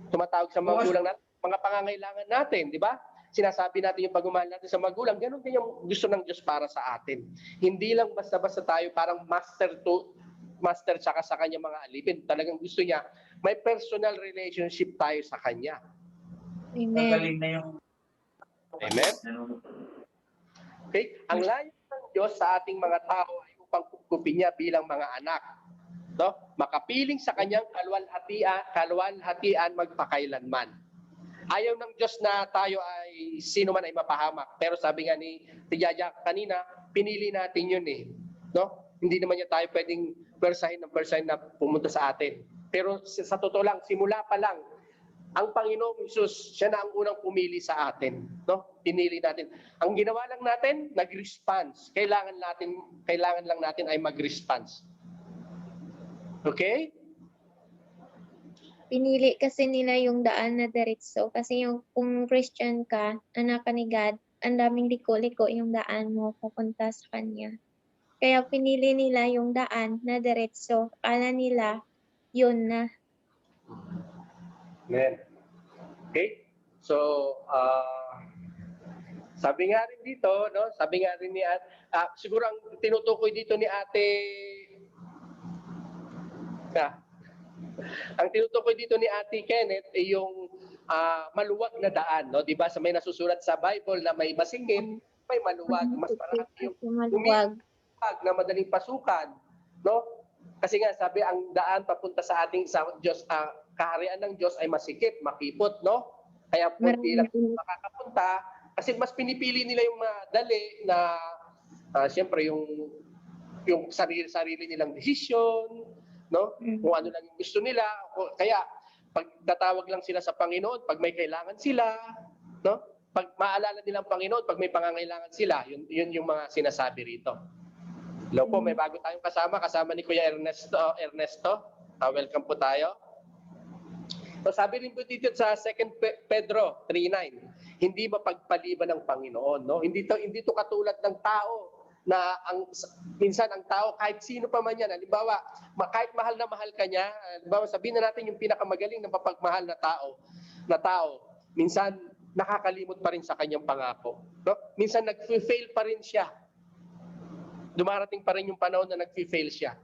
Tumatawag sa magulang natin, mga pangangailangan natin, di ba? Sinasabi natin yung pagmamahal natin sa magulang, ganun din yung gusto ng Diyos para sa atin. Hindi lang basta-basta tayo parang master tsaka sa kanya mga alipin. Talagang gusto niya, may personal relationship tayo sa kanya. Amen. Amen? Okay? Ang layo ng Diyos sa ating mga tao ay upang kupkupin niya bilang mga anak. No? Makapiling sa kanyang kalwalhatian magpakailanman. Ayaw ng Diyos na tayo ay sino man ay mapahamak. Pero sabi nga ni Tiyaja kanina, pinili natin yun eh. No? Hindi naman niya tayo pwedeng persahin na pumunta sa atin. Pero sa totoo lang, simula pa lang, ang Panginoong Hesus, siya na ang unang pumili sa atin. No? Pinili natin. Ang ginawa lang natin, nag-response. Kailangan lang natin ay mag-response. Okay? Pinili kasi nila yung daan na diretso. Kasi yung kung Christian ka, anak ka ni God, ang daming liko-liko yung daan mo papunta sa Kanya. Kaya pinili nila yung daan na diretso. Akala nila, yun na. Amen. Okay? So, sabi nga rin dito, no? Sabi nga rin ni siguro ang tinutukoy dito ni Ate ang tinutukoy dito ni Ate Kenneth ay yung maluwag na daan, no? 'Di ba? Sa may nasusulat sa Bible na may masingit, may maluwag, mas marami yung Maluwag. na madaling pasukan, no? Kasi nga sabi ang daan papunta sa ating sa Diyos, kaharian ng Diyos ay masikip, makipot, no? Kaya punti lang makakapunta kasi mas pinipili nila yung madali na siyempre yung sarili nilang desisyon, no? Kung ano lang yung gusto nila. Kaya pag tatawag lang sila sa Panginoon pag may kailangan sila, no? Pag maalala nila ang Panginoon pag may pangangailangan sila, yun yung mga sinasabi rito. Hello po, may bago tayong kasama ni Kuya Ernesto. Welcome po tayo. So sabi rin po dito sa 2 Pedro 3:9, hindi mapagpaliban ng Panginoon, no? Hindi to katulad ng tao na minsan ang tao kahit sino pa man yan, halimbawa kahit mahal na mahal ka niya, halimbawa sabihin na natin yung pinakamagaling na mapagmahal na tao, minsan nakakalimot pa rin sa kanyang pangako, no? Minsan nag-fail pa rin siya. Dumarating pa rin yung panahon na nag-fail siya.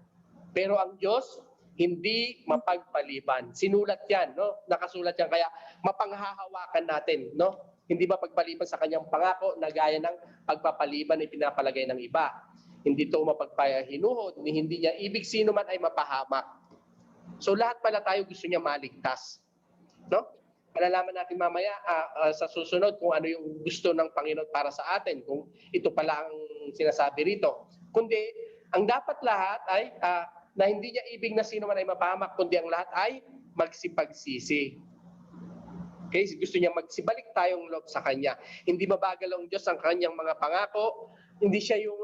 Pero ang Diyos hindi mapagpaliban. Sinulat yan, no? Nakasulat yan, kaya mapanghahawakan natin, no? Hindi ba pagpaliban sa kanyang pangako na gaya ng pagpapaliban ay pinapalagay ng iba. Hindi ito mapagpahinuhod, hindi niya ibig sino man ay mapahamak. So lahat pala tayo gusto niya maligtas. No? Malalaman natin mamaya sa susunod kung ano yung gusto ng Panginoon para sa atin, kung ito pala ang sinasabi rito. Kundi ang dapat lahat ay na hindi niya ibig na sino man ay mapahamak, kundi ang lahat ay magsipagsisi. Okay, gusto niya magsibalik tayong loob sa Kanya. Hindi mabagal ang Diyos ang Kanyang mga pangako. Hindi siya yung,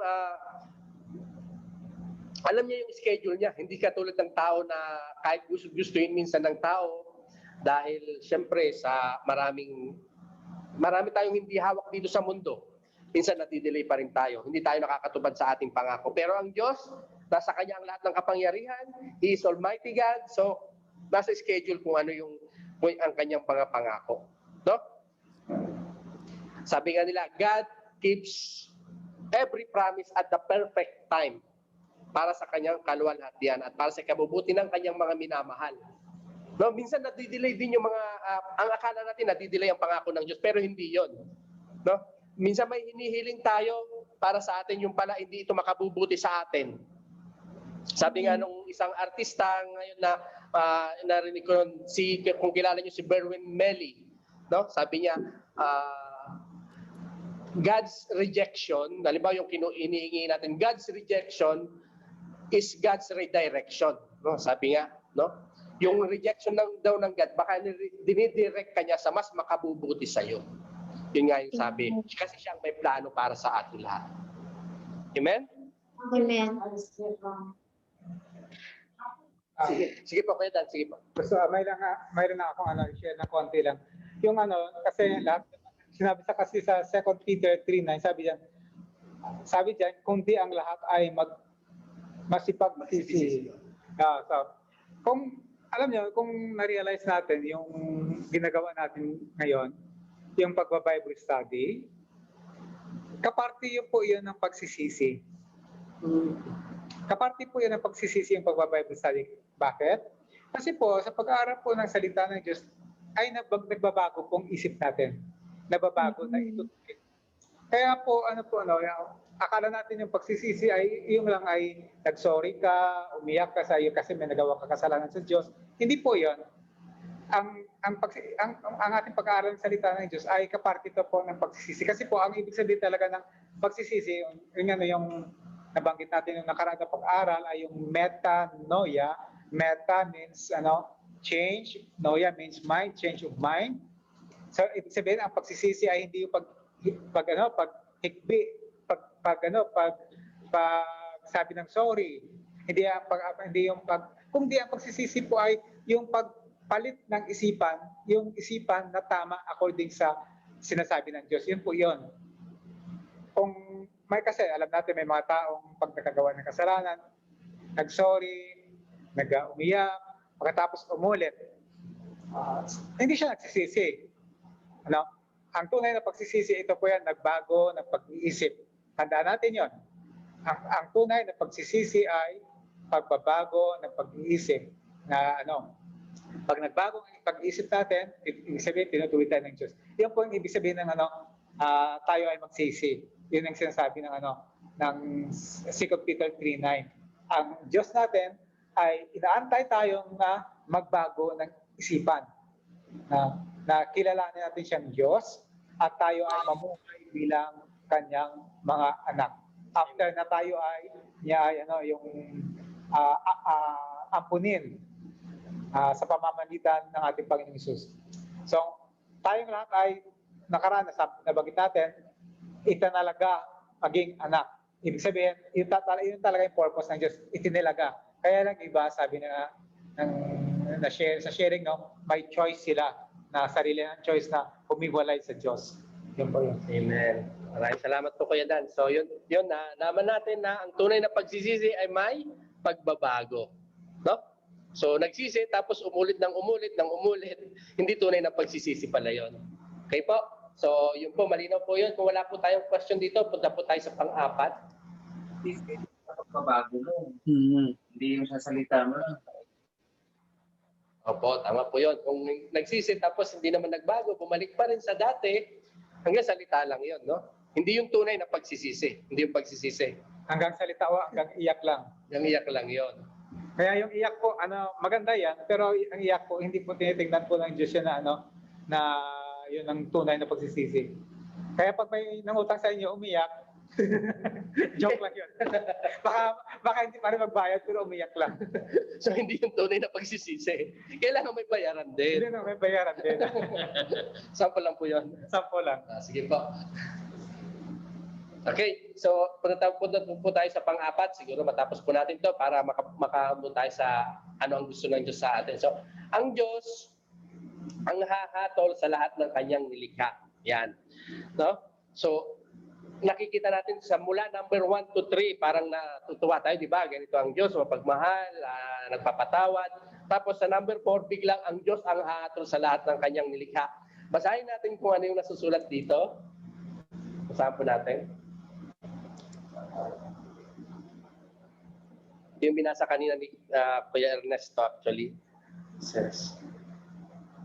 alam niya yung schedule niya. Hindi katulad ng tao na kahit gustuin minsan ng tao, dahil siyempre sa marami tayong hindi hawak dito sa mundo. Minsan nadidelay pa rin tayo. Hindi tayo nakakatupad sa ating pangako. Pero ang Diyos, nasa Kanya ang lahat ng kapangyarihan. He is Almighty God. So, nasa schedule kung ano yung ang kanyang pangako. No? Sabi nga nila, God keeps every promise at the perfect time para sa kanyang kaluwalhatian at para sa kabubuti ng kanyang mga minamahal. No, minsan nadidelay din yung mga ang akala natin nadidelay ang pangako ng Diyos pero hindi 'yon. No? Minsan may hinihiling tayo para sa atin yung pala hindi ito makabubuti sa atin. Sabi nga nung isang artista ngayon na narinig ko kung kilala niyo si Berwin Melly, no? Sabi niya God's rejection, halimbawa yung inihingi natin, God's rejection is God's redirection, no? Sabi nga, no? Yung rejection daw ng God, baka dinidirect kanya sa mas makabubuti sa iyo. Yun nga yung sabi, kasi siya ang may plano para sa ating lahat. Amen? Amen. Sige po, Kuya Dan, sige po. So, mayroon na akong share na konti lang. Yung kasi lahat, sinabi kasi sa 2 Peter 3:9, sabi diyan, kundi ang lahat ay masipagsisi. So, alam niyo, kung na-realize natin yung ginagawa natin ngayon, yung pagba-Bible study, kaparte yun po yun ng pagsisisi. Kaparte po yun ng pagsisisi yung pagba-Bible study. Bakit? Kasi po, sa pag-aaral po ng salita ng Diyos, ay nagbabago pong isip natin. Nababago na ito. Kaya po, akala natin yung pagsisisi ay yung lang ay nagsorry ka, umiyak ka sa iyo kasi may nagawa ka kasalanan sa Diyos. Hindi po yun. Ang ang ating pag-aaral ng salita ng Diyos ay kaparte ito po ng pagsisisi. Kasi po, ang ibig sabihin talaga ng pagsisisi, yung nabanggit natin yung nakaraan na pag-aaral ay yung metanoia. Meta means change, noia means mind, change of mind. So ibig sabihin ang pagsisisi ay hindi yung paghikbi, pag sabi ng sorry. Kundi ang pagsisisi po ay yung pagpalit ng isipan, yung isipan na tama according sa sinasabi ng Diyos. Yun po yun. Kung kasi alam natin may mga taong pag nakagawa ng kasalanan, nag-sorry, nag-umiyak, pagkatapos umulit, hindi siya nagsisisi. Ang tunay na pagsisisi, ito po yan, nagbago ng pag-iisip. Tandaan natin yon. Ang tunay na pagsisisi ay pagbabago ng pag-iisip na pag nagbago ang pag-iisip natin, ibig sabihin tinutuloy tayo ng Diyos. Yan po ang ibig sabihin ng tayo ay magsisi. Yun ang sinasabi ng ng 2 Peter 3:9. Ang Diyos natin ay inaantay tayong magbago ng isipan. Na kilalanin natin siyang Diyos at tayo ay mamuhay bilang kanyang mga anak. After na tayo ay ampunin sa pamamagitan ng ating Panginoong Hesus. So, tayong lahat ay nakaranas, nabanggit natin, itinalaga maging anak. Ibig sabihin, yun talaga yung purpose ng Diyos, itinilaga. Kaya lang iba, sabi na share, sa sharing, may choice sila, na sarili ng choice na humiwalay sa Diyos. Yun po yun. Amen. Maraming salamat po Kuya Dan. So yun naman natin na ang tunay na pagsisisi ay may pagbabago. No? So nagsisi tapos umulit. Hindi tunay na pagsisisi pala yun. Okay po? So yun po, malinaw po yun. Kung wala po tayong question dito, punta po tayo sa pang-apat. Pagbabago mo. Hindi yung sa salita mo. Opo, tama po yun. Kung nagsisi tapos hindi naman nagbago, bumalik pa rin sa dati, hanggang salita lang yun, no? Hindi yung tunay na pagsisisi. Hindi yung pagsisisi. Hanggang salita o hanggang iyak lang. Hanggang iyak lang yun. Kaya yung iyak po, maganda yan, pero ang iyak po, hindi po tinitingnan po ng Diyos yan na yun ang tunay na pagsisisi. Kaya pag may nangutang sa inyo, umiyak, joke lang yun. baka hindi pa rin magbayad, pero umiyak lang. So hindi yung tunay na pagsisisi. Kailangan may bayaran din. Hindi na may bayaran din. Sample lang po yun. Sample lang. Sige po. Okay, so punta po tayo sa pang-apat. Siguro matapos po natin to para makaabot tayo sa ano ang gusto ng Diyos sa atin. So, ang Diyos ang hahatol sa lahat ng kanyang nilikha. Yan. No? So, nakikita natin sa mula number 1 to 3, parang natutuwa tayo, di ba? Ganito ang Diyos, mapagmahal, nagpapatawad. Tapos sa number 4, biglang ang Diyos ang hahatol sa lahat ng kanyang nilikha. Basahin natin kung ano yung nasusulat dito. Basahin po natin. Yung binasa kanina ni Kuya Ernesto actually. Says,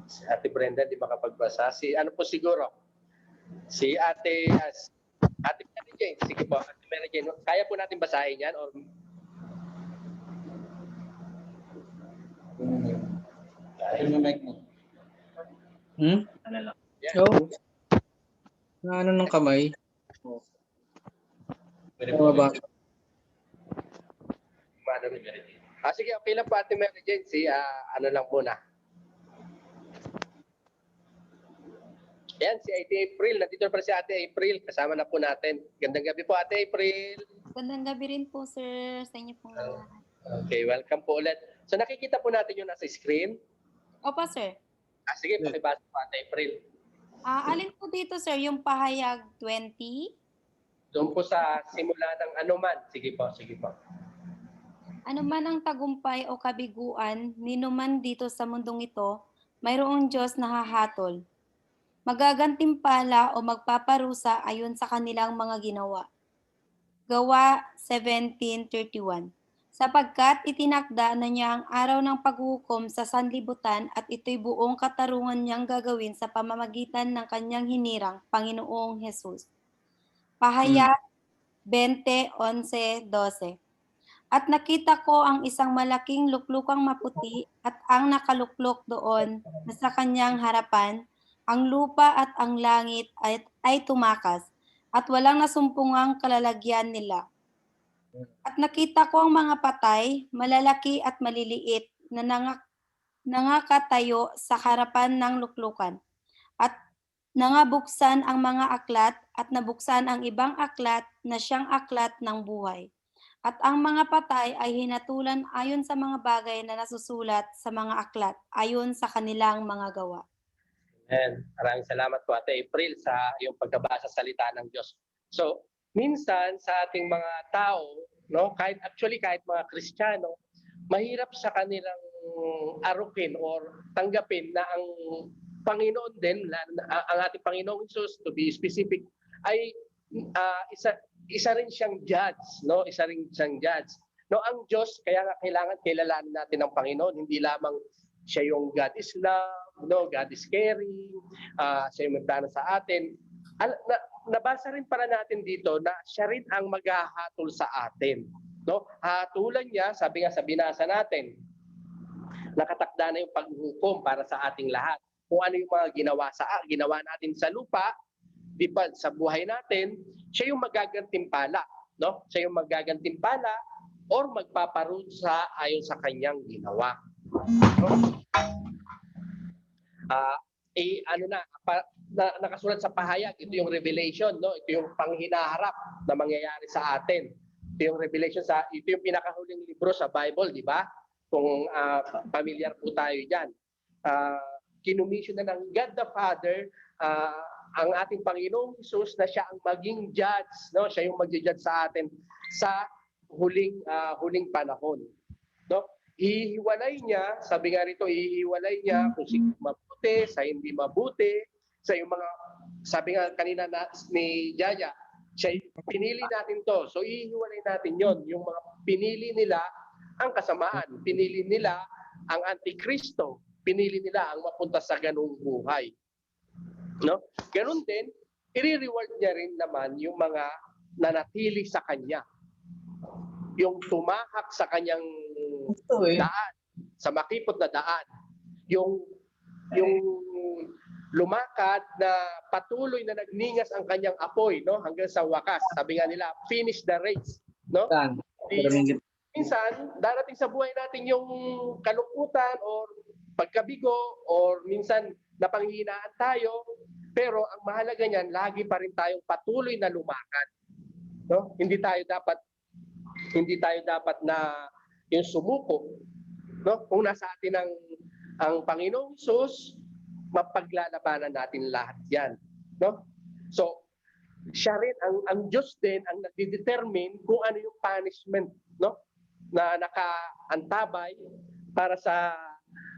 si Ate Brenda di makapagbasa. Si ano po siguro? Si Ate Mary Jane. Sige po, Ate Mary Jane. Kaya po natin basahin yan? Or... Ano mic mo? Ano lang? Oo. Ano ng kamay? Pwede po Ba? Sige, okay lang po Ate Mary Jane. Si ano lang muna. Yan, si Ate April. Nandito pa si Ate April. Kasama na po natin. Gandang gabi po Ate April. Gandang gabi rin po sir sa inyo pong lahat. Okay, welcome po ulit. So nakikita po natin yung nasa screen. Opo sir. Sige, pakibasa po Ate April. Alin po dito sir, yung pahayag 20? Doon po sa simula ng anuman. Sige po, sige po. Ano man ang tagumpay o kabiguan, ninuman dito sa mundong ito, mayroong Diyos na hahatol. Magagantimpala o magpaparusa ayon sa kanilang mga ginawa. Gawa 17:31. Sapagkat itinakda na niya ang araw ng paghukom sa sanlibutan at ito'y buong katarungan niyang gagawin sa pamamagitan ng kanyang hinirang, Panginoong Hesus. Pahayag 20:11-12. At nakita ko ang isang malaking luklukang maputi at ang nakaluklok doon na sa kanyang harapan, ang lupa at ang langit ay tumakas at walang nasumpungang kalalagyan nila. At nakita ko ang mga patay, malalaki at maliliit na nangakatayo sa harapan ng luklukan. At nangabuksan ang mga aklat at nabuksan ang ibang aklat na siyang aklat ng buhay. At ang mga patay ay hinatulan ayon sa mga bagay na nasusulat sa mga aklat, ayon sa kanilang mga gawa. And maraming salamat po Ate April sa iyong pagkabasa sa salita ng Diyos. So, minsan sa ating mga tao, no, kahit mga Kristiyano, mahirap sa kanilang arukin or tanggapin na ang Panginoon din, ang ating Panginoong Hesus, to be specific, ay isa rin siyang judge, no? Isa rin siyang judge. No, ang Diyos, kaya nga kailangan kilalanin natin ang Panginoon, hindi lamang siya yung God is love, no, God is caring, siya yung may plano sa atin. Nabasa rin para natin dito na siya rin ang maghahatol sa atin, no? Hatulan niya, sabi nga sa binasa natin, nakatakda na yung paghuhukom para sa ating lahat. Kung ano yung mga ginawa natin sa lupa, di ba, sa buhay natin, siya yung magagantimpala, no? Siya yung magagantimpala or magpaparusa ayon sa kanyang ginawa. No? Nakasulat sa pahayag, ito yung revelation, no? Ito yung panghinaharap na mangyayari sa atin. Ito yung revelation ito yung pinakahuling libro sa Bible, di ba? Kung familiar po tayo diyan. Kinumisyon na ng God the Father ang ating Panginoong Hesus na siya ang maging judge, no? Siya yung magji-judge sa atin sa huling panahon, no? Ihiwalay niya, sabi nga rito, ihiwalay niya kung sino mabuti, sa hindi mabuti, sa yung mga, sabi nga kanina ni Jaya, siya pinili natin to. So ihiwalay natin yon, yung mga pinili nila ang kasamaan, pinili nila ang Antikristo, pinili nila ang mapunta sa ganung buhay. No? Ganun din, i-reward niya rin naman yung mga nanatili sa kanya. Yung tumahak sa kanyang daan, sa makipot na daan. Yung lumakad na patuloy na nagningas ang kanyang apoy, no? Hanggang sa wakas. Sabi nga nila, finish the race, no? Minsan, darating sa buhay natin yung kalungkutan or pagkabigo or minsan napanghihinaan tayo, pero ang mahalaga niyan, lagi pa rin tayong patuloy na lumakad. No? Hindi tayo dapat na yung sumuko. No? Kung nasa atin ang Panginoong Hesus, mapaglalabanan natin lahat 'yan. No? So, siya rin ang Diyos din ang nagde-determine kung ano yung punishment, no? Na nakaantabay para sa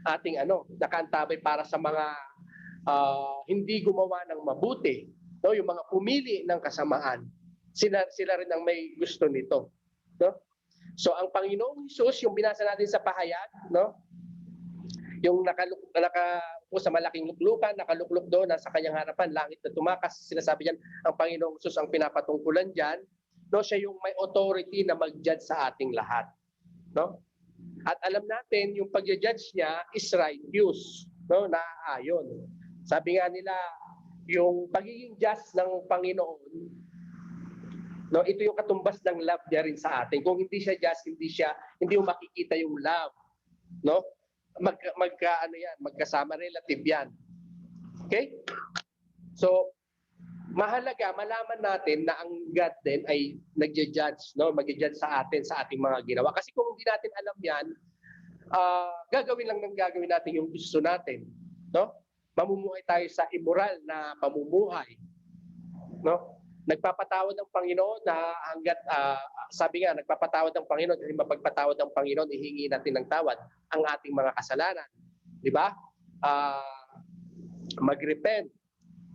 ating nakaantabay para sa mga hindi gumawa ng mabuti, no? Yung mga pumili ng kasamaan, sila rin ang may gusto nito, no? So ang Panginoong Hesus, yung binasa natin sa pahayag, no? Yung nakaupo sa malaking luklukan, nakaluklok doon, nasa kanyang harapan, langit na tumakas, sinasabi diyan, ang Panginoong Hesus ang pinapatungkulan diyan, no? Siya yung may authority na mag-judge sa ating lahat, no? At alam natin yung pag-judge niya is righteous, no? Naaayon. Sabi nga nila, yung pagiging just ng Panginoon, no, ito yung katumbas ng love niya rin sa atin. Kung hindi siya just, hindi mo makikita yung love, no? Magkasama relative yan. Okay? So, mahalaga malaman natin na ang God din ay nagja-judge, no? Mag-judge sa atin sa ating mga ginawa. Kasi kung hindi natin alam yan, gagawin natin yung gusto natin, no? Mamumuhay tayo sa immoral na pamumuhay, no? Nagpapatawad ang Panginoon na hangga't sabi nga nagpapatawad ang Panginoon kasi mapagpatawad ang Panginoon, ihingi natin ng tawad ang ating mga kasalanan, di ba? Mag-repent,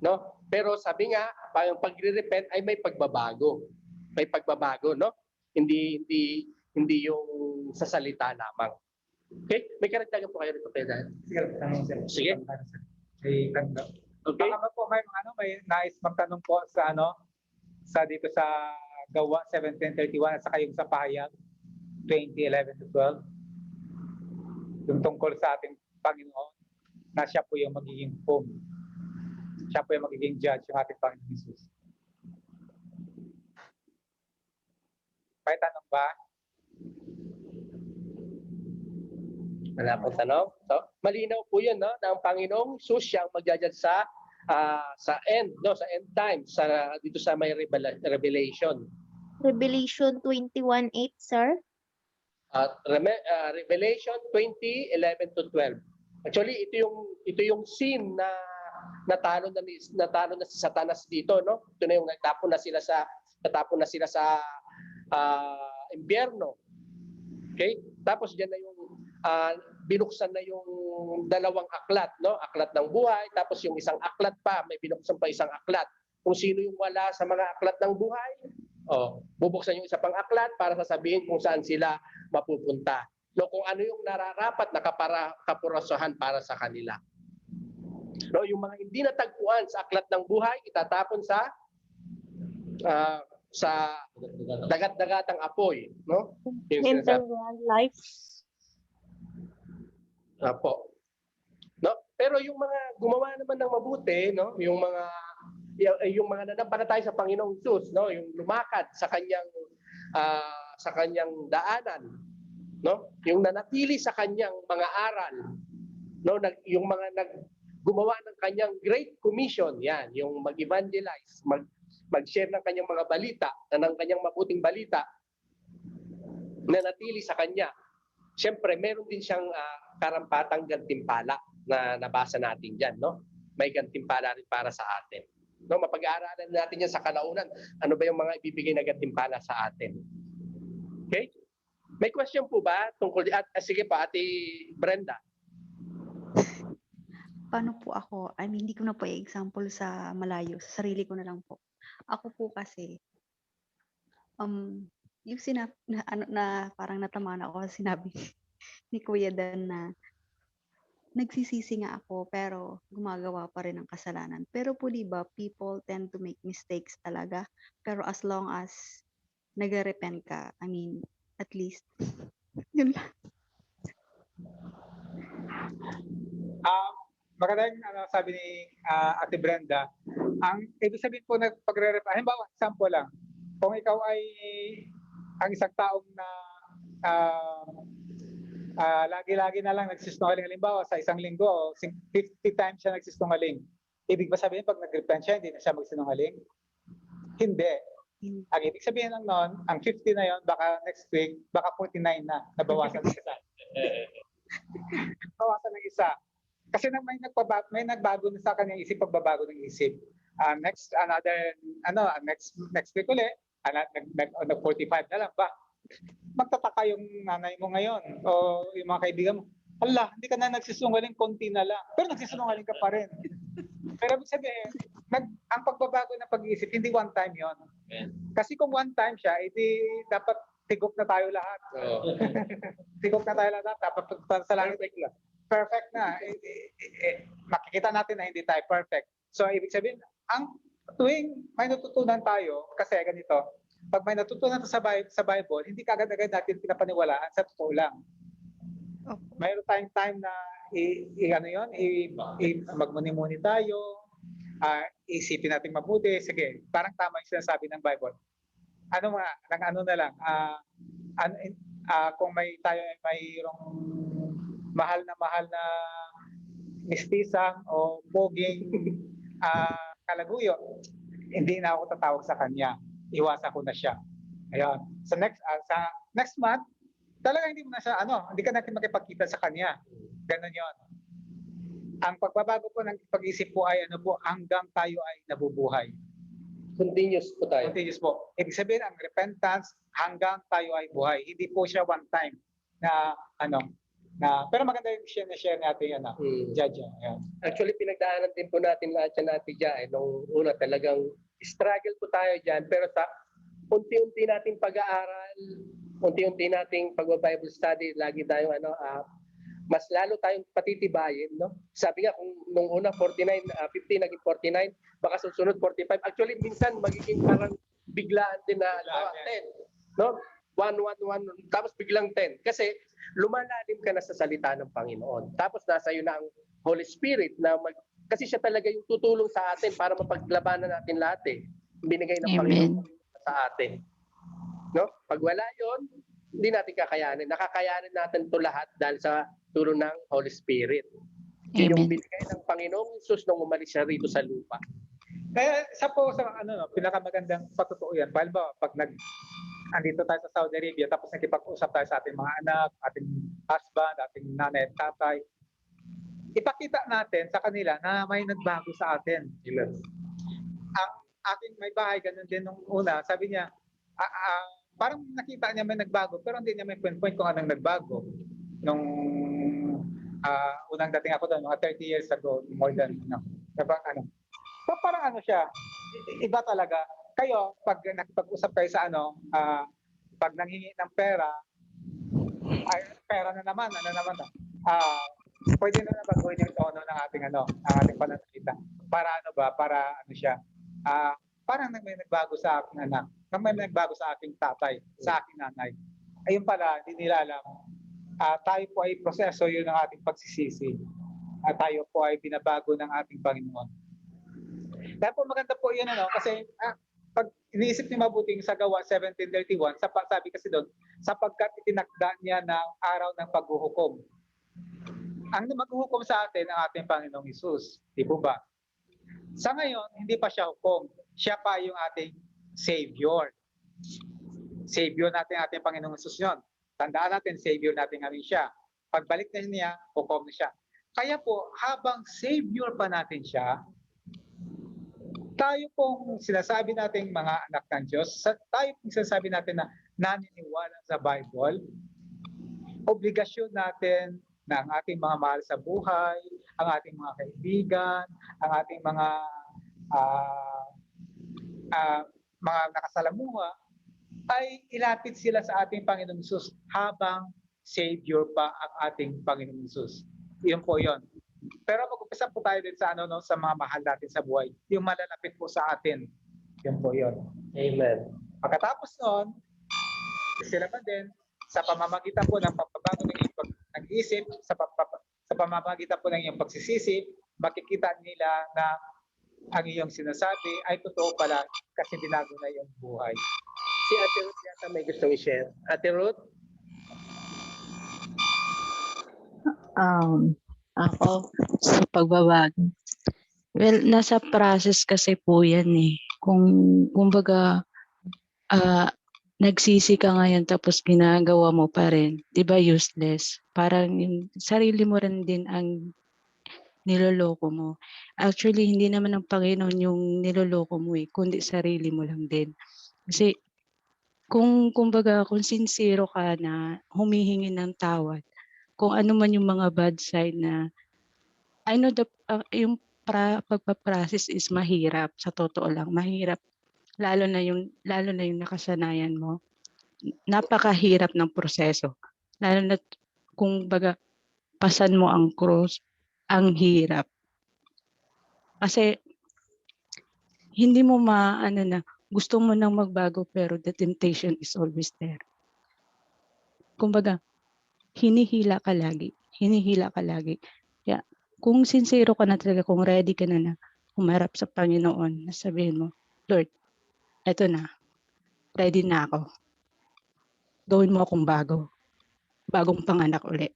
no? Pero sabi nga, ang pagre-repent ay may pagbabago. May pagbabago, no? Hindi yung sa salita lamang. Okay? May karagdagan po kayo rito, Pedro. Sige. Okay. Baka po may nais magtanong po sa dito sa Gawa 17:31 at saka yung sa pahayag. 20:11 to 12. Yung tungkol sa ating Panginoon na siya po yung magiging home. Siya po yung magiging judge yung ating Panginoon Jesus. May tanong ba? Wala pong tanong. So, malinaw po 'yun, no? Na ang Panginoong Jesus siya ang magja-judge sa end, no, sa end time, sa dito sa may Revelation. Revelation 21:8, sir. Revelation 20:11 to 12. Actually, ito yung scene na natalo na si Satanas dito, no? Ito na yung natapon na sila sa impyerno. Okay? Tapos diyan na yung binuksan na yung dalawang aklat, no? Aklat ng buhay, tapos yung isang aklat pa, may binuksan pa isang aklat. Kung sino yung wala sa mga aklat ng buhay, bubuksan yung isa pang aklat para sasabihin kung saan sila mapupunta. No, kung ano yung nararapat na kapurasahan para sa kanila. No, yung mga hindi natagpuan sa aklat ng buhay, itatapon sa dagat-dagatang apoy, no? Yung sinasabi. Life. Apo. No? Pero yung mga gumawa naman ng mabuti, no? Yung mga nanampalataya sa Panginoong Diyos, no? Yung lumakad sa kanyang daanan, no? Yung nanatili sa kanyang mga aral, no? Yung mga gumawa ng kanyang Great Commission, yan, yung mag-evangelize, mag-share ng kanyang mga balita, ng kanyang mabuting balita, nanatili sa kanya. Siyempre, meron din siyang karampatang gantimpala na nabasa natin dyan, no? May gantimpala rin para sa atin. No, mapag-aaralan natin yan sa kalaunan. Ano ba yung mga ibibigay na gantimpala sa atin? Okay? May question po ba tungkol sige pa, Ate Brenda. Paano po ako? I mean, hindi ko na po i-example sa malayo. Sa sarili ko na lang po. Ako po kasi, yung na parang natamaan ako sa sinabi ni Kuya Dan na nagsisisi nga ako pero gumagawa pa rin ng kasalanan. Pero po diba, people tend to make mistakes talaga. Pero as long as nag-repent ka, I mean, at least, yun lang. Magandang sabi ni Ate Brenda, ang ibig sabihin po na pagre-repent, halimbawa, example lang, kung ikaw ay ang isang taong na lagi-lagi na lang nagsisinungaling, halimbawa sa isang linggo, 50 times siya nagsisinungaling. Ibig ba sabihin pag nag-repent siya, hindi na siya magsinungaling? Hindi. Ang ibig sabihin lang noon, ang 50 na yon, baka next week, baka 49 na, nabawasan ng isa. Nabawasan ng isa. Kasi may nagbago na sa kanyang isip, pagbabago ng isip. Next week ulit, nag-45 na lang ba? Magtataka yung nanay mo ngayon o yung mga kaibigan mo, hala, hindi ka na nagsisungaling, konti na lang. Pero nagsisungaling ka pa rin. Pero sabihin, ang pagbabago ng pag-iisip, hindi one time yon. Kasi kung one time siya, edi dapat tigok na tayo lahat. Tigok na tayo lahat. Dapat sa langit perfect na. Makikita natin na hindi tayo perfect. So, ibig sabihin, ang tuwing may natutunan tayo, kasi ganito, pag may natutunan sa Bible, hindi kagad-agad natin pinapaniwalaan sa totoo lang. Mayroon tayong time na magmuni-muni tayo, isipin natin mabuti. Sige, parang tama yung sinasabi ng Bible. Kung mayroong mahal na mistisang o poging kalaguyo, hindi na ako tatawag sa kanya. Iwasan ko na siya. Ayun. Sa next month, talaga hindi mo na siya, hindi ka natin makipagkita sa kanya. Ganun yon. Ang pagbabago po ng pag-isip po ay hanggang tayo ay nabubuhay. Continuous po tayo. Continuous po. Ibig sabihin, ang repentance hanggang tayo ay buhay. Hindi po siya one time pero maganda yung share natin Jaja. Actually, pinagdaanan din po natin lahat yan natin dyan. Nung una talagang struggle po tayo dyan, pero sa unti-unti nating pag-aaral, unti-unti nating pag-Bible study, lagi tayong mas lalo tayong patitibayin, no? Sabi nga kung nung una 50 naging 49, baka susunod 45. Actually minsan magiging parang biglaan din na 10, no? tapos biglang 10. Kasi lumalalim ka na sa salita ng Panginoon. Tapos nasa iyo na ang Holy Spirit na kasi siya talaga yung tutulong sa atin para mapaglabanan natin lahat eh. Binigay ng Panginoon sa atin. No? Pag wala yon, hindi natin kakayanin. Nakakayanin natin to lahat dahil sa tulong ng Holy Spirit. Yun yung binigay ng Panginoong Jesus nung umalis siya rito sa lupa. Kaya isa po sa pinakamagandang patutuo yan. Halimbawa, pag andito tayo sa Saudi Arabia, tapos nakipag-usap tayo sa ating mga anak, ating husband, ating nanay at tatay, ipakita natin sa kanila na may nagbago sa atin. Amen. Ang aking may bahay, ganun din nung una, sabi niya, parang nakita niya may nagbago, pero hindi niya may pinpoint kung anong nagbago. Nung unang dating ako doon, mga 30 years ago, more than, So parang siya, iba talaga. Kayo, pag nakipag-usap kayo sa pag nanghingi ng pera, pera na naman, pwede na baguhin yung tono ng ating pananalita. Para siya, parang may nagbago sa aking anak, may nagbago sa aking tatay, sa aking nanay. Ayun pala, hindi nila alam. Tayo po ay proseso yun ng ating pagsisisi. Tayo po ay binabago ng ating Panginoon. Kaya po maganda po yun, kasi pag iniisip niyo mabuting sa Gawa 17:31, sabi kasi doon, sapagkat itinakda niya ng araw ng paghuhukom. Ang maghuhukom sa atin ang ating Panginoong Hesus. Di po ba? Sa ngayon, hindi pa siya hukom. Siya pa yung ating Savior. Savior natin ating Panginoong Hesus yun. Tandaan natin, Savior natin ngayon siya. Pagbalik na niya, hukom na siya. Kaya po, habang Savior pa natin siya, tayo pong sinasabi natin mga anak ng Diyos, tayo pong sinasabi natin na naniniwala sa Bible, obligasyon natin na ang ating mga mahal sa buhay, ang ating mga kaibigan, ang ating mga nakasalamuha, ay ilapit sila sa ating Panginoong Hesus habang Savior pa ang ating Panginoong Hesus. Yun po yun. Pero mag-umpisa po tayo din sa sa mga mahal natin sa buhay. Yung malalapit po sa atin. Yun po yun. Amen. Pagkatapos noon, sila pa din sa pamamagitan po ng pagbabago ng iyong pag-iisip, sa pamamagitan po ng iyong pagsisisi, makikita nila na ang iyong sinasabi ay totoo pala kasi binago na iyong buhay. Si Ate Ruth yata may gustong i-share. Ate Ruth? Ako, sa pagbabago. Well, nasa process kasi po yan eh. Kumbaga, nagsisi ka ngayon tapos ginagawa mo pa rin, di ba useless? Parang yung sarili mo rin din ang niloloko mo. Actually, hindi naman ang Panginoon yung niloloko mo eh, kundi sarili mo lang din. Kasi kung sincere ka na humihingi ng tawad, kung ano man yung mga bad side na, I know yung pagpaprocess is mahirap, sa totoo lang, mahirap. Lalo na yung nakasanayan mo. Napakahirap ng proseso. Lalo na kung pasan mo ang cross, ang hirap. Kasi hindi mo gusto mo nang magbago pero the temptation is always there. Kumbaga, hinihila ka lagi. Kaya, kung sincero ka na talaga, kung ready ka na humarap sa Panginoon, sabihin mo, Lord, eto na, ready na ako. Gawin mo akong bagong panganak ulit.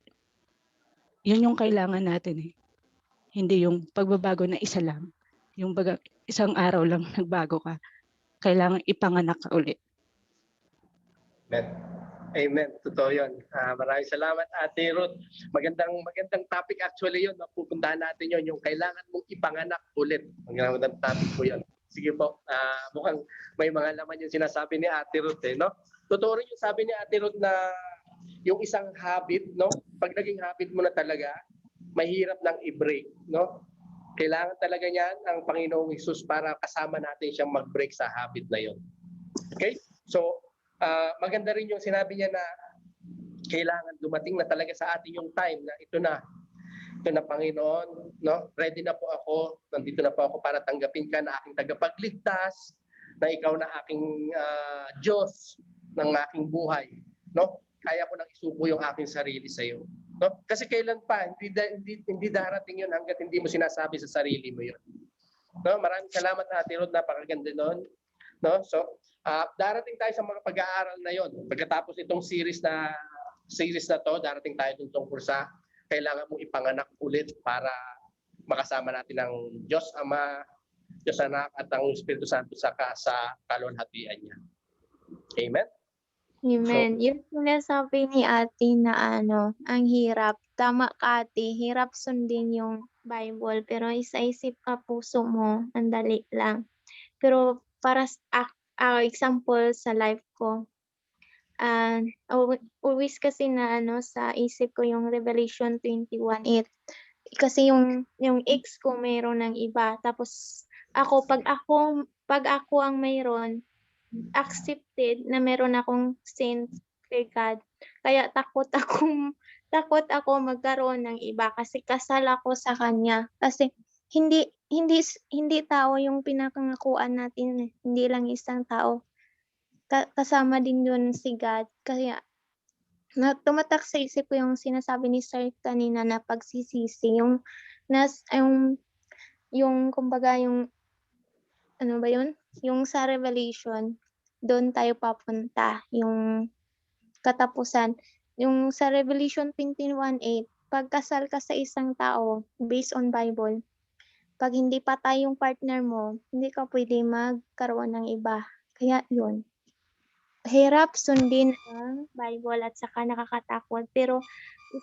Yun yung kailangan natin eh. Hindi yung pagbabago na isa lang. Yung isang araw lang nagbago ka, kailangan ipanganak ka ulit. Amen. Totoo yun. Maraming salamat, Ate Ruth. Magandang topic actually yun. Pupuntahan natin yun. Yung kailangan mong ipanganak ulit. Magandang topic po yun. Sige po. Mukhang may mga laman yung sinasabi ni Ate Ruth. No? Totoo rin yung sabi ni Ate Ruth na yung isang habit, no? Pag naging habit mo na talaga, mahirap nang i-break. No? Kailangan talaga niyan ang Panginoong Hesus para kasama natin siyang mag-break sa habit na yun. Okay? So, maganda rin yung sinabi niya na kailangan dumating na talaga sa atin yung time na ito na Panginoon, no? Ready na po ako, nandito na po ako para tanggapin ka na aking tagapagligtas, na ikaw na aking Diyos, ng aking buhay, no? Kaya ko nang isubo yung aking sarili sa iyo, no? Kasi kailan pa hindi darating yun hangga't hindi mo sinasabi sa sarili mo yun. No, maraming salamat Ate Rod, napakaganda noon, no? So, darating tayo sa mga pag-aaral na yon. Pagkatapos itong series na to, darating tayo dun tungkol sa kailangan mong ipanganak ulit para makasama natin ang Diyos Ama, Diyos Anak at ang Espiritu Santo sa kalwalhatian niya. Amen. Amen. Yung sinasabi ni ate na ang hirap. Tama ka ate, hirap sundin yung Bible. Pero isa-isip ka puso mo, ang dali lang. Pero para example sa life ko, always kasi na sa isip ko yung Revelation 21:8. Kasi yung ex ko mayroon ng iba. Tapos pag ako ang mayroon, accepted na meron akong sin kay God. Kaya takot ako magkaroon ng iba kasi kasal ako sa kanya. Kasi hindi tao yung pinakangakuan natin, hindi lang isang tao. Kasama din doon si God. Kaya tumatak sa isip ko yung sinasabi ni Sir kanina na pagsisisi, yung kumbaga yung ano ba yun? Yung sa Revelation, doon tayo papunta, yung katapusan. Yung sa Revelation 21:8, pagkasal ka sa isang tao, based on Bible, pag hindi patay yung partner mo, hindi ka pwede magkaroon ng iba. Kaya yun. Hirap sundin ang Bible at saka nakakatakot. Pero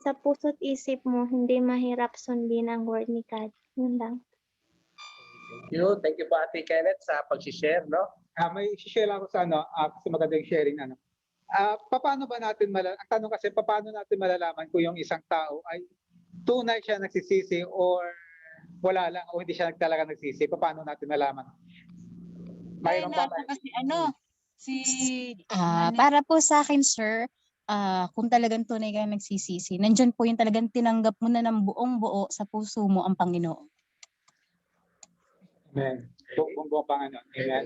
sa puso't isip mo, hindi mahirap sundin ang word ni God. Yun lang. Thank you po Ate Kenneth sa pag-share, no? May share ako sa kasi maganda yung sharing paano ba natin ang tanong kasi paano natin malalaman kung yung isang tao ay tunay siya nagsisisi or wala lang o hindi siya talaga nagsisi? Paano natin malaman? Mayroon ba para po sa akin, sir, kung talagang tunay kang nagsisisi, nandyan po yung talagang tinanggap mo na ng buong buo sa puso mo ang Panginoon. Amen. Buong Panginoon. Amen.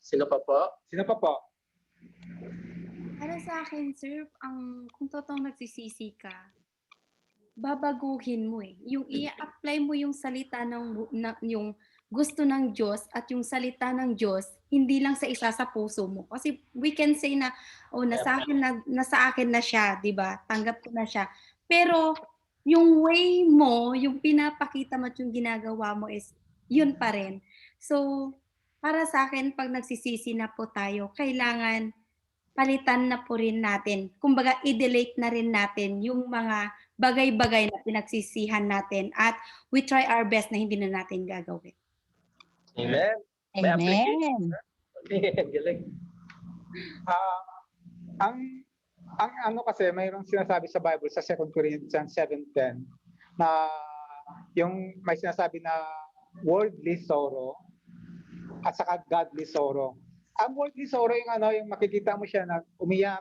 Sino pa po? Para sa akin, sir, kung totoong nagsisisi ka, babaguhin mo eh. Yung i-apply mo yung salita yung gusto ng Diyos at yung salita ng Diyos, hindi lang sa isa sa puso mo. Kasi we can say na, nasa akin na siya, di ba? Tanggap ko na siya. Pero yung way mo, yung pinapakita mo at yung ginagawa mo is yun pa rin. So, para sa akin, pag nagsisisi na po tayo, kailangan palitan na po rin natin. Kumbaga, i-delete na rin natin yung mga bagay-bagay na pinagsisihan natin at we try our best na hindi na natin gagawin. Amen. May application. Okay, galing. Ang kasi mayroong sinasabi sa Bible sa 2 Corinthians 7:10 na yung may sinasabi na worldly sorrow at saka godly sorrow. Ang worldly sorrow yung makikita mo siya na umiyak.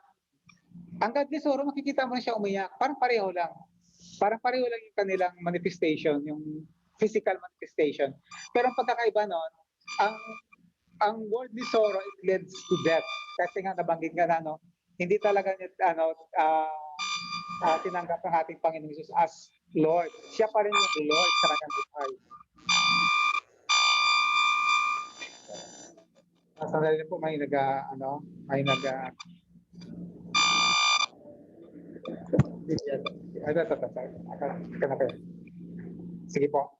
Ang godly sorrow makikita mo na siya umiyak. Parang pareho lang yung kanilang manifestation, yung physical manifestation. Pero ang pagkakaiba nun, ang worldly sorrow it leads to death. Kasi nga nabanggit nga na hindi talaga tinanggap ng ating Panginoon Jesus as Lord. Siya pa rin yung Lord sa kanyang buhay. Sandali po, may Sige po.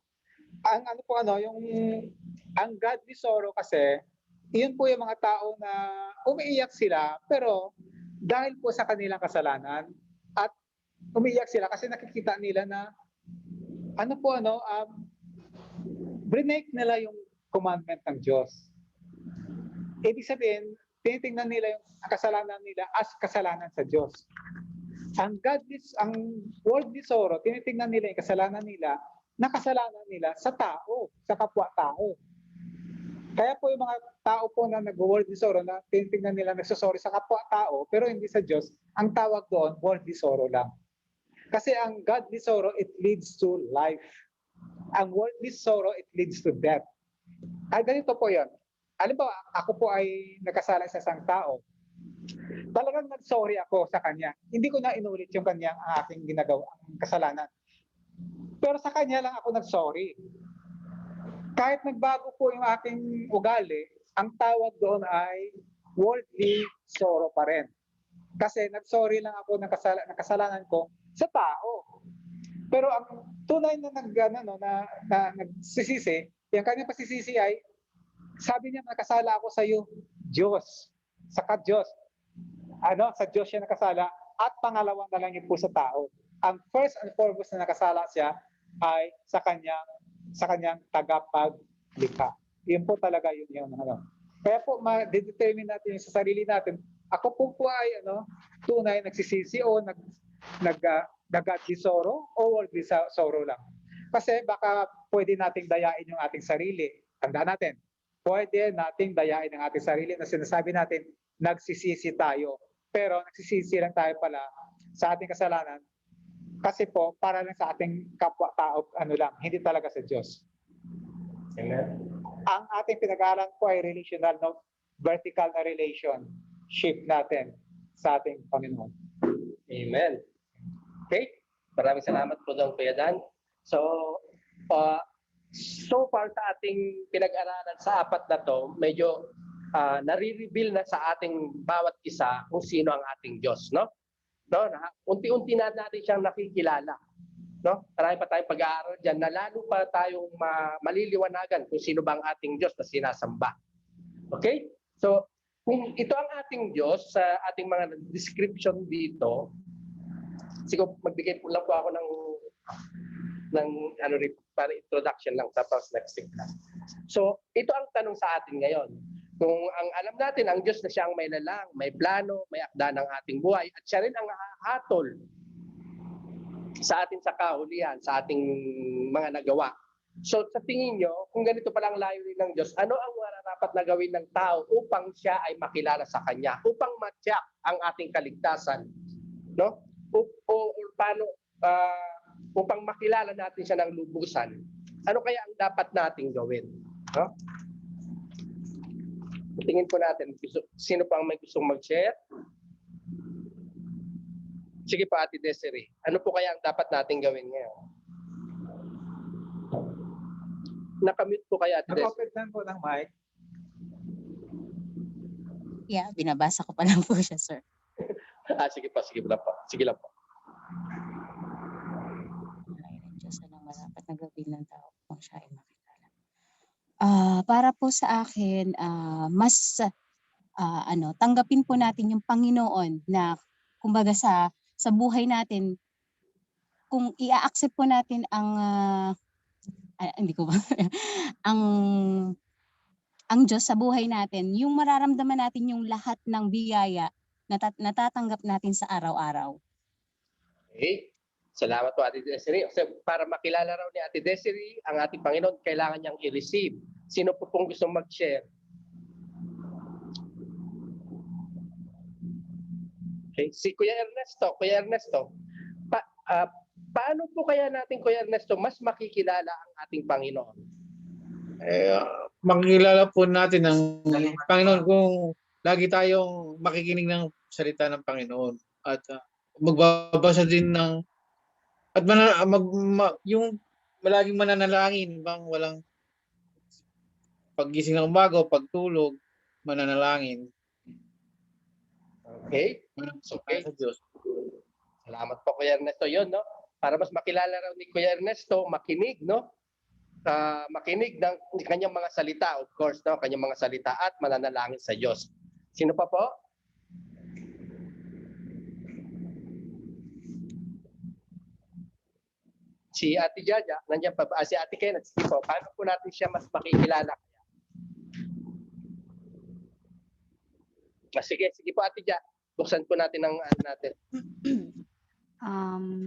Ang godly sorrow kasi, iyon po yung mga tao na umiiyak sila, pero dahil po sa kanilang kasalanan, at umiiyak sila kasi nakikita nila na break nila yung commandment ng Diyos. Ibig sabihin, tinitingnan nila yung kasalanan nila as kasalanan sa Diyos. Ang worldly sorrow, tinitingnan nila yung kasalanan nila na kasalanan nila sa tao, sa kapwa-tao. Kaya po yung mga tao po na nag-worldly sorrow na tinitingnan nila nagsasorry sa kapwa-tao pero hindi sa Diyos, ang tawag doon, worldly sorrow lang. Kasi ang godly sorrow, it leads to life. Ang worldly sorrow, it leads to death. Ay, ganito po yun. Alam ba, ako po ay nagkasala sa isang tao. Talagang nag-sorry ako sa kanya. Hindi ko na inulit yung kanyang aking ginagawa, kasalanan. Pero sa kanya lang ako nag-sorry. Kahit nagbago po yung aking ugali, ang tawag doon ay worldly sorrow pa rin. Kasi nag-sorry lang ako ng kasalanan ko sa tao. Pero ang tunay na nagsisisi, yung kanyang pasisisi ay, sabi niya, nakasala ako sa iyo, Diyos. Saka Diyos. Sa Diyos siya nakasala. At pangalawa na lang yun po sa tao. Ang first and foremost na nakasala siya ay sa kanyang tagapaglikha. Yun po talaga yun yung Kaya po, ma-determine natin yung sa sarili natin. Ako po ay tunay nagsisisi o nag-godly sorrow o worldly sorrow lang. Kasi baka pwede nating dayain yung ating sarili. Tandaan natin, pwede nating dayain ang ating sarili na sinasabi natin, nagsisisi tayo. Pero nagsisisi lang tayo pala sa ating kasalanan kasi po para lang sa ating kapwa-tao hindi talaga sa Diyos. Amen. Ang ating pinag-aaral po ay relational, vertical na relationship natin sa ating Panginoon. Amen. Okay? Maraming salamat po doon, Kuya Dan. So far sa ating pinag-aralan sa apat na to, medyo nare-reveal na sa ating bawat isa kung sino ang ating Diyos, no? Unti-unti na natin siyang nakikilala, no? Marami pa tayong pag-aaral diyan na lalo pa tayong maliliwanagan kung sino ba ang ating Diyos na sinasamba. Okay? So, kung ito ang ating Diyos sa ating mga description dito, siguro magbigay po lang po ako ng para introduction lang tapos next week na. So, ito ang tanong sa atin ngayon. Kung ang alam natin, ang Diyos na siya ang may lalang, may plano, may akda ng ating buhay, at siya rin ang hatol sa atin sa kahulihan, sa ating mga nagawa. So sa tingin nyo, kung ganito palang layunin ng Diyos, ano ang nararapat na gawin ng tao upang siya ay makilala sa Kanya, upang matyak ang ating kaligtasan? No? O paano, upang makilala natin siya ng lubusan, ano kaya ang dapat nating gawin? No? Tingin po natin, sino pa ang may gustong mag-share? Sige pa, Ate Desiree. Ano po kaya ang dapat nating gawin ngayon? Nakamute po kaya, Ate Desiree. Nag-open po ng mic. Yeah, binabasa ko pa lang po siya, sir. Sige pa, sige lang po. Sige lang po. Diyos ang marapat na gawin ng tao kung siya ay makilala. Para po sa akin, mas tanggapin po natin yung Panginoon na kumbaga sa buhay natin, kung i-accept po natin ang ang Diyos sa buhay natin, yung mararamdaman natin yung lahat ng biyaya na natatanggap natin sa araw-araw. Okay. Salamat po, Ate Desiree. Kasi para makilala raw ni Ate Desiree, ang ating Panginoon, kailangan niyang i-receive. Sino po pong gustong mag-share? Okay. Si Kuya Ernesto. Kuya Ernesto, paano po kaya natin, Kuya Ernesto, mas makikilala ang ating Panginoon? Makikilala po natin ang Panginoon kung lagi tayong makikinig ng salita ng Panginoon at magbabasa din ng at yung malaging mananalangin, bang walang paggising ng umaga o pagtulog, mananalangin. Okay? Okay. Sa Diyos. Salamat po, Kuya Ernesto. Yun, no? Para mas makilala raw ni Kuya Ernesto, makinig, no? Makinig ng kanyang mga salita, of course, no? Kanyang mga salita at mananalangin sa Diyos. Sino pa po? Si Ate Jaja, nandiyan pa ba? Si Ate Kenneth, sige po, paano po natin siya mas makikilala? Sige po, Ate Jaja. Buksan po natin ang natin.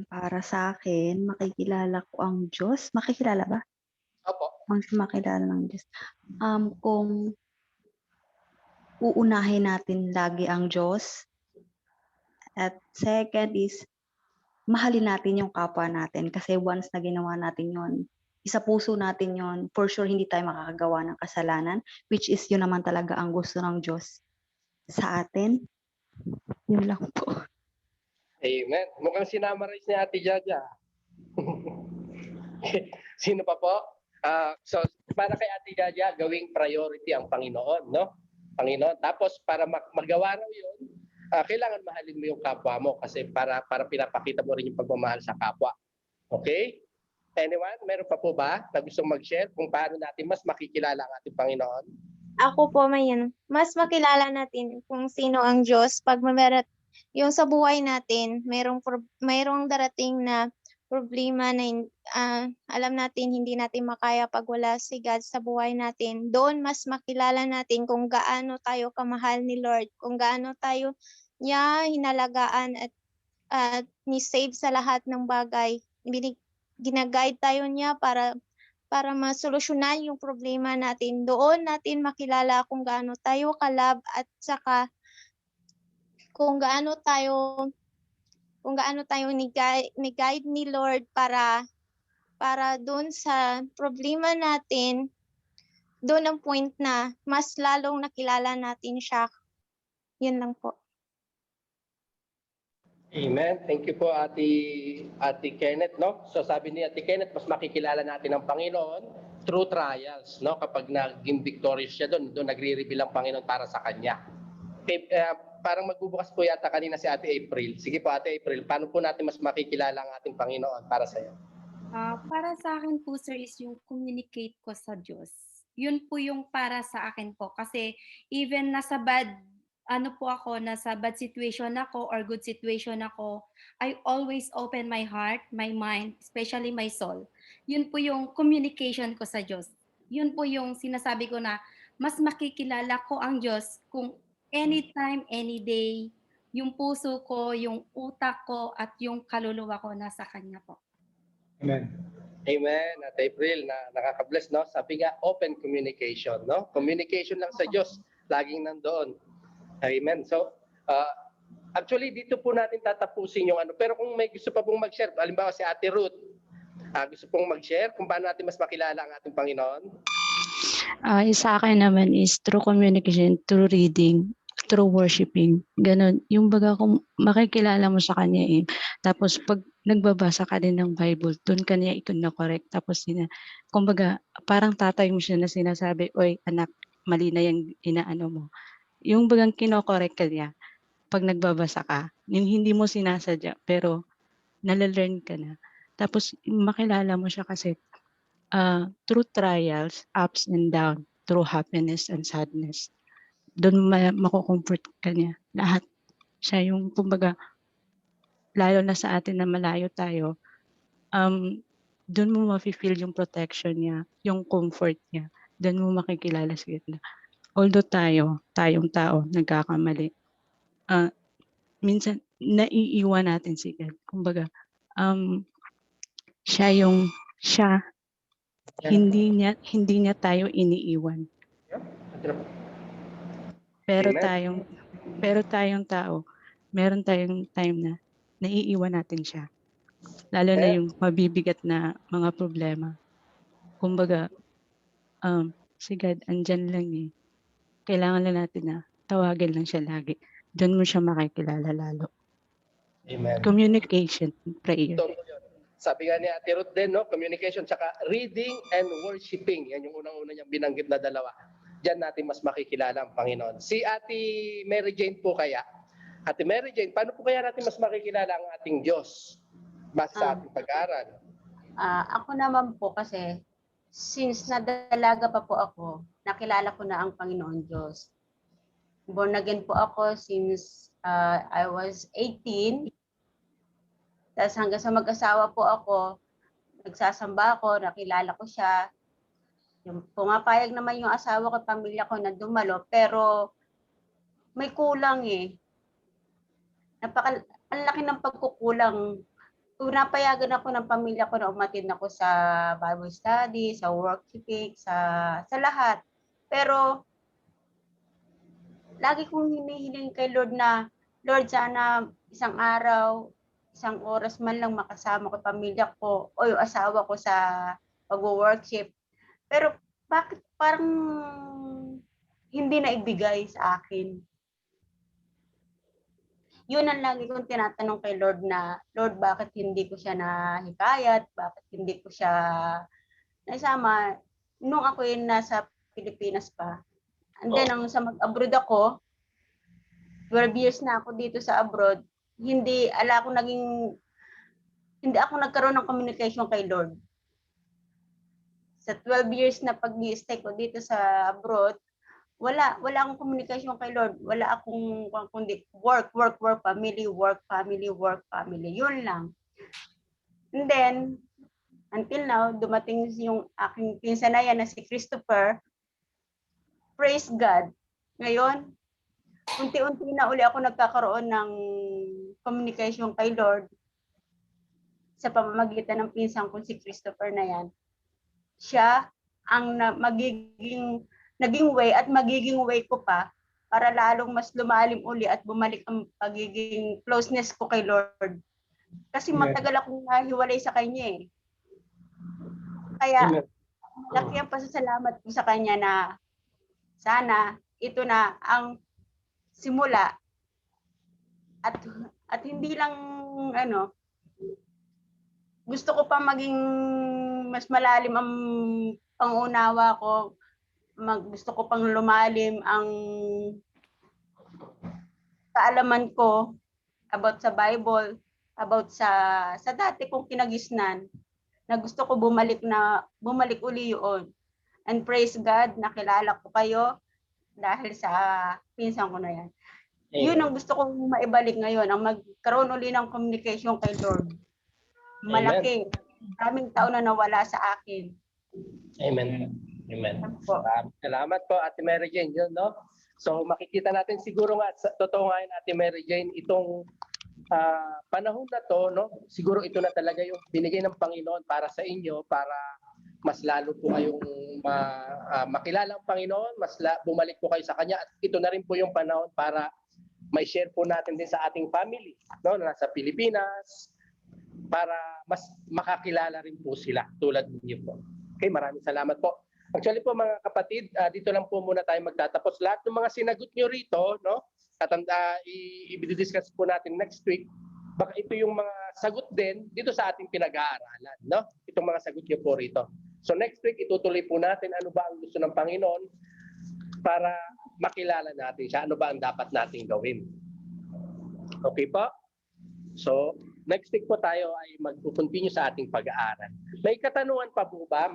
Para sa akin, makikilala ko ang Diyos. Makikilala ba? Opo. Makilala ng Diyos. Kung uunahin natin lagi ang Diyos. At second is, mahalin natin yung kapwa natin kasi once na ginawa natin yon, isa puso natin yon, for sure hindi tayo makakagawa ng kasalanan, which is yun naman talaga ang gusto ng Diyos sa atin. Yun lang po. Amen. Mukhang sinamarize ni Ate Jaja. Sino pa po? So, para kay Ate Jaja, gawing priority ang Panginoon, no? Panginoon. Tapos, para magawa raw yun, kailangan mahalin mo yung kapwa mo kasi para pinapakita mo rin yung pagmamahal sa kapwa. Okay? Anyone? Meron pa po ba na gustong mag-share kung paano natin mas makikilala ang ating Panginoon? Ako po, mayan. Mas makilala natin kung sino ang Diyos pag yung sa buhay natin, mayroong darating na problema na alam natin hindi natin makaya pag wala si God sa buhay natin. Doon mas makilala natin kung gaano tayo kamahal ni Lord, kung gaano tayo niya hinalagaan at ni-save sa lahat ng bagay. Ginaguide tayo niya para masolusyonan yung problema natin. Doon natin makilala kung gaano tayo kalab at saka kung gaano tayo ni-guide ni Lord para doon sa problema natin, doon ang point na mas lalong nakilala natin siya. Yun lang po. Amen. Thank you po, Ate Kenneth, no? So sabi ni Ate Kenneth, mas makikilala natin ang Panginoon through trials, no? Kapag naging victorious siya doon nagre-reveal ang Panginoon para sa kanya. Okay, parang magbubukas po yata kanina si Ate April. Sige po, Ate April, paano po natin mas makikilala ang ating Panginoon para sa iyo? Para sa akin po, sir, is yung communicate ko sa Diyos. Yun po yung para sa akin po. Kasi even nasa bad situation ako or good situation ako, I always open my heart, my mind, especially my soul. Yun po yung communication ko sa Diyos. Yun po yung sinasabi ko na mas makikilala ko ang Diyos kung anytime, any day, yung puso ko, yung utak ko, at yung kaluluwa ko nasa Kanya po. Amen. Amen. At April, nakaka-bless, no? Sabi nga, open communication, no? Communication lang sa Diyos, laging nandoon. Amen. So, actually, dito po natin tatapusin yung ano. Pero kung may gusto pa pong mag-share, halimbawa si Ate Ruth, gusto pong mag-share kung paano natin mas makilala ang ating Panginoon? Sa akin naman is through communication, through reading, through worshiping. Ganon. Yung baga kung makikilala mo sa kanya tapos pag nagbabasa ka din ng Bible, doon ka niya ito na correct. Tapos kumbaga parang tatay mo siya na sinasabi, oy anak, mali na yung inaano mo. Yung bagang kino-correct ka niya pag nagbabasa ka, yung hindi mo sinasadya, pero nalalearn ka na. Tapos makilala mo siya kasi through trials, ups and down, through happiness and sadness. Doon mako-comfort ka niya. Lahat. Siya yung, kumbaga, lalo na sa atin na malayo tayo, doon mo mafe-feel yung protection niya, yung comfort niya. Doon mo makikilala sa gitna. Although tayong tao, nagkakamali. Minsan, naiiwan natin si God. Kumbaga, hindi niya tayo iniiwan. Pero tayong tao, meron tayong time na naiiwan natin siya. Lalo na yung mabibigat na mga problema. Kumbaga, si God, andyan lang Kailangan lang natin na tawagin lang siya lagi. Doon mo siya makikilala lalo. Amen. Communication, prayer. Sabi nga ni Ate Ruth din, no? Communication, tsaka reading and worshiping. Yan yung unang-una niyang binanggit na dalawa. Diyan natin mas makikilala ang Panginoon. Si Ate Mary Jane po kaya. Ate Mary Jane, paano po kaya natin mas makikilala ang ating Diyos? Base sa ating pag-aaral. Ako naman po kasi, since nadalaga pa po ako, nakilala ko na ang Panginoon Diyos. Born again po ako since I was 18. Tapos hanggang sa mag-asawa po ako, nagsasamba ako, nakilala ko siya. Pumapayag naman yung asawa ko, pamilya ko na dumalo, pero may kulang Ang laki ng pagkukulang. Napayagan ako ng pamilya ko na umattend ako sa Bible study, sa worshiping, sa lahat. Pero lagi kong hinihiling kay Lord na, Lord, sana isang araw, isang oras man lang makasama ko pamilya ko o yung asawa ko sa pag-worship. Pero bakit parang hindi na ibigay sa akin? Yun ang lagi kong tinatanong kay Lord na, Lord, bakit hindi ko siya nahikayat? Bakit hindi ko siya naisama? Nung ako yung nasa Pilipinas pa. And then, nung sa mag-abroad ako, 12 years na ako dito sa abroad, hindi ako nagkaroon ng communication kay Lord. Sa 12 years na pag-i-stay ko dito sa abroad, wala akong communication kay Lord. Wala akong kundi work, family, yun lang. And then, until now, dumating yung aking pinsan na yan na si Christopher. Praise God. Ngayon, unti-unti na uli ako nagkakaroon ng communication kay Lord sa pamamagitan ng pinsan ko si Christopher na yan. Siya ang naging way at magiging way ko pa para lalong mas lumalim uli at bumalik ang pagiging closeness ko kay Lord. Kasi matagal akong nahiwalay sa Kanya eh. Kaya, laki ang pasasalamat ko sa Kanya na sana ito na ang simula at hindi lang gusto ko pa maging mas malalim ang pangunawa ko, gusto ko pang lumalim ang kaalaman ko about sa Bible, about sa dati kong kinagisnan na gusto ko bumalik uli yun. And praise God, nakilala ko kayo dahil sa pinsan ko na yan. Yun ang gusto kong maibalik ngayon, ang magkaroon uli ng communication kay Lord. Malaki. Maraming taon na nawala sa akin. Amen. Amen. Salamat po, Ate Mary Jane. Yun, no? So makikita natin siguro nga, totoo nga yun, Ate Mary Jane, itong panahon na to, no? Siguro ito na talaga yung binigay ng Panginoon para sa inyo, para mas lalo po kayong makilala ang Panginoon, bumalik po kayo sa Kanya. At ito na rin po yung panahon para may share po natin din sa ating family, no? Na nasa Pilipinas, para mas makakilala rin po sila tulad niyo po. Okay, maraming salamat po. Actually po mga kapatid, dito lang po muna tayo magtatapos. Lahat ng mga sinagot nyo rito, no? At i-discuss po natin next week. Baka ito yung mga sagot din dito sa ating pinag-aaralan, no? Itong mga sagot nyo po rito. So next week, itutuloy po natin ano ba ang gusto ng Panginoon para makilala natin siya. Ano ba ang dapat nating gawin? Okay po? So, next week po tayo ay mag-continue sa ating pag-aaral. May katanungan pa po ba?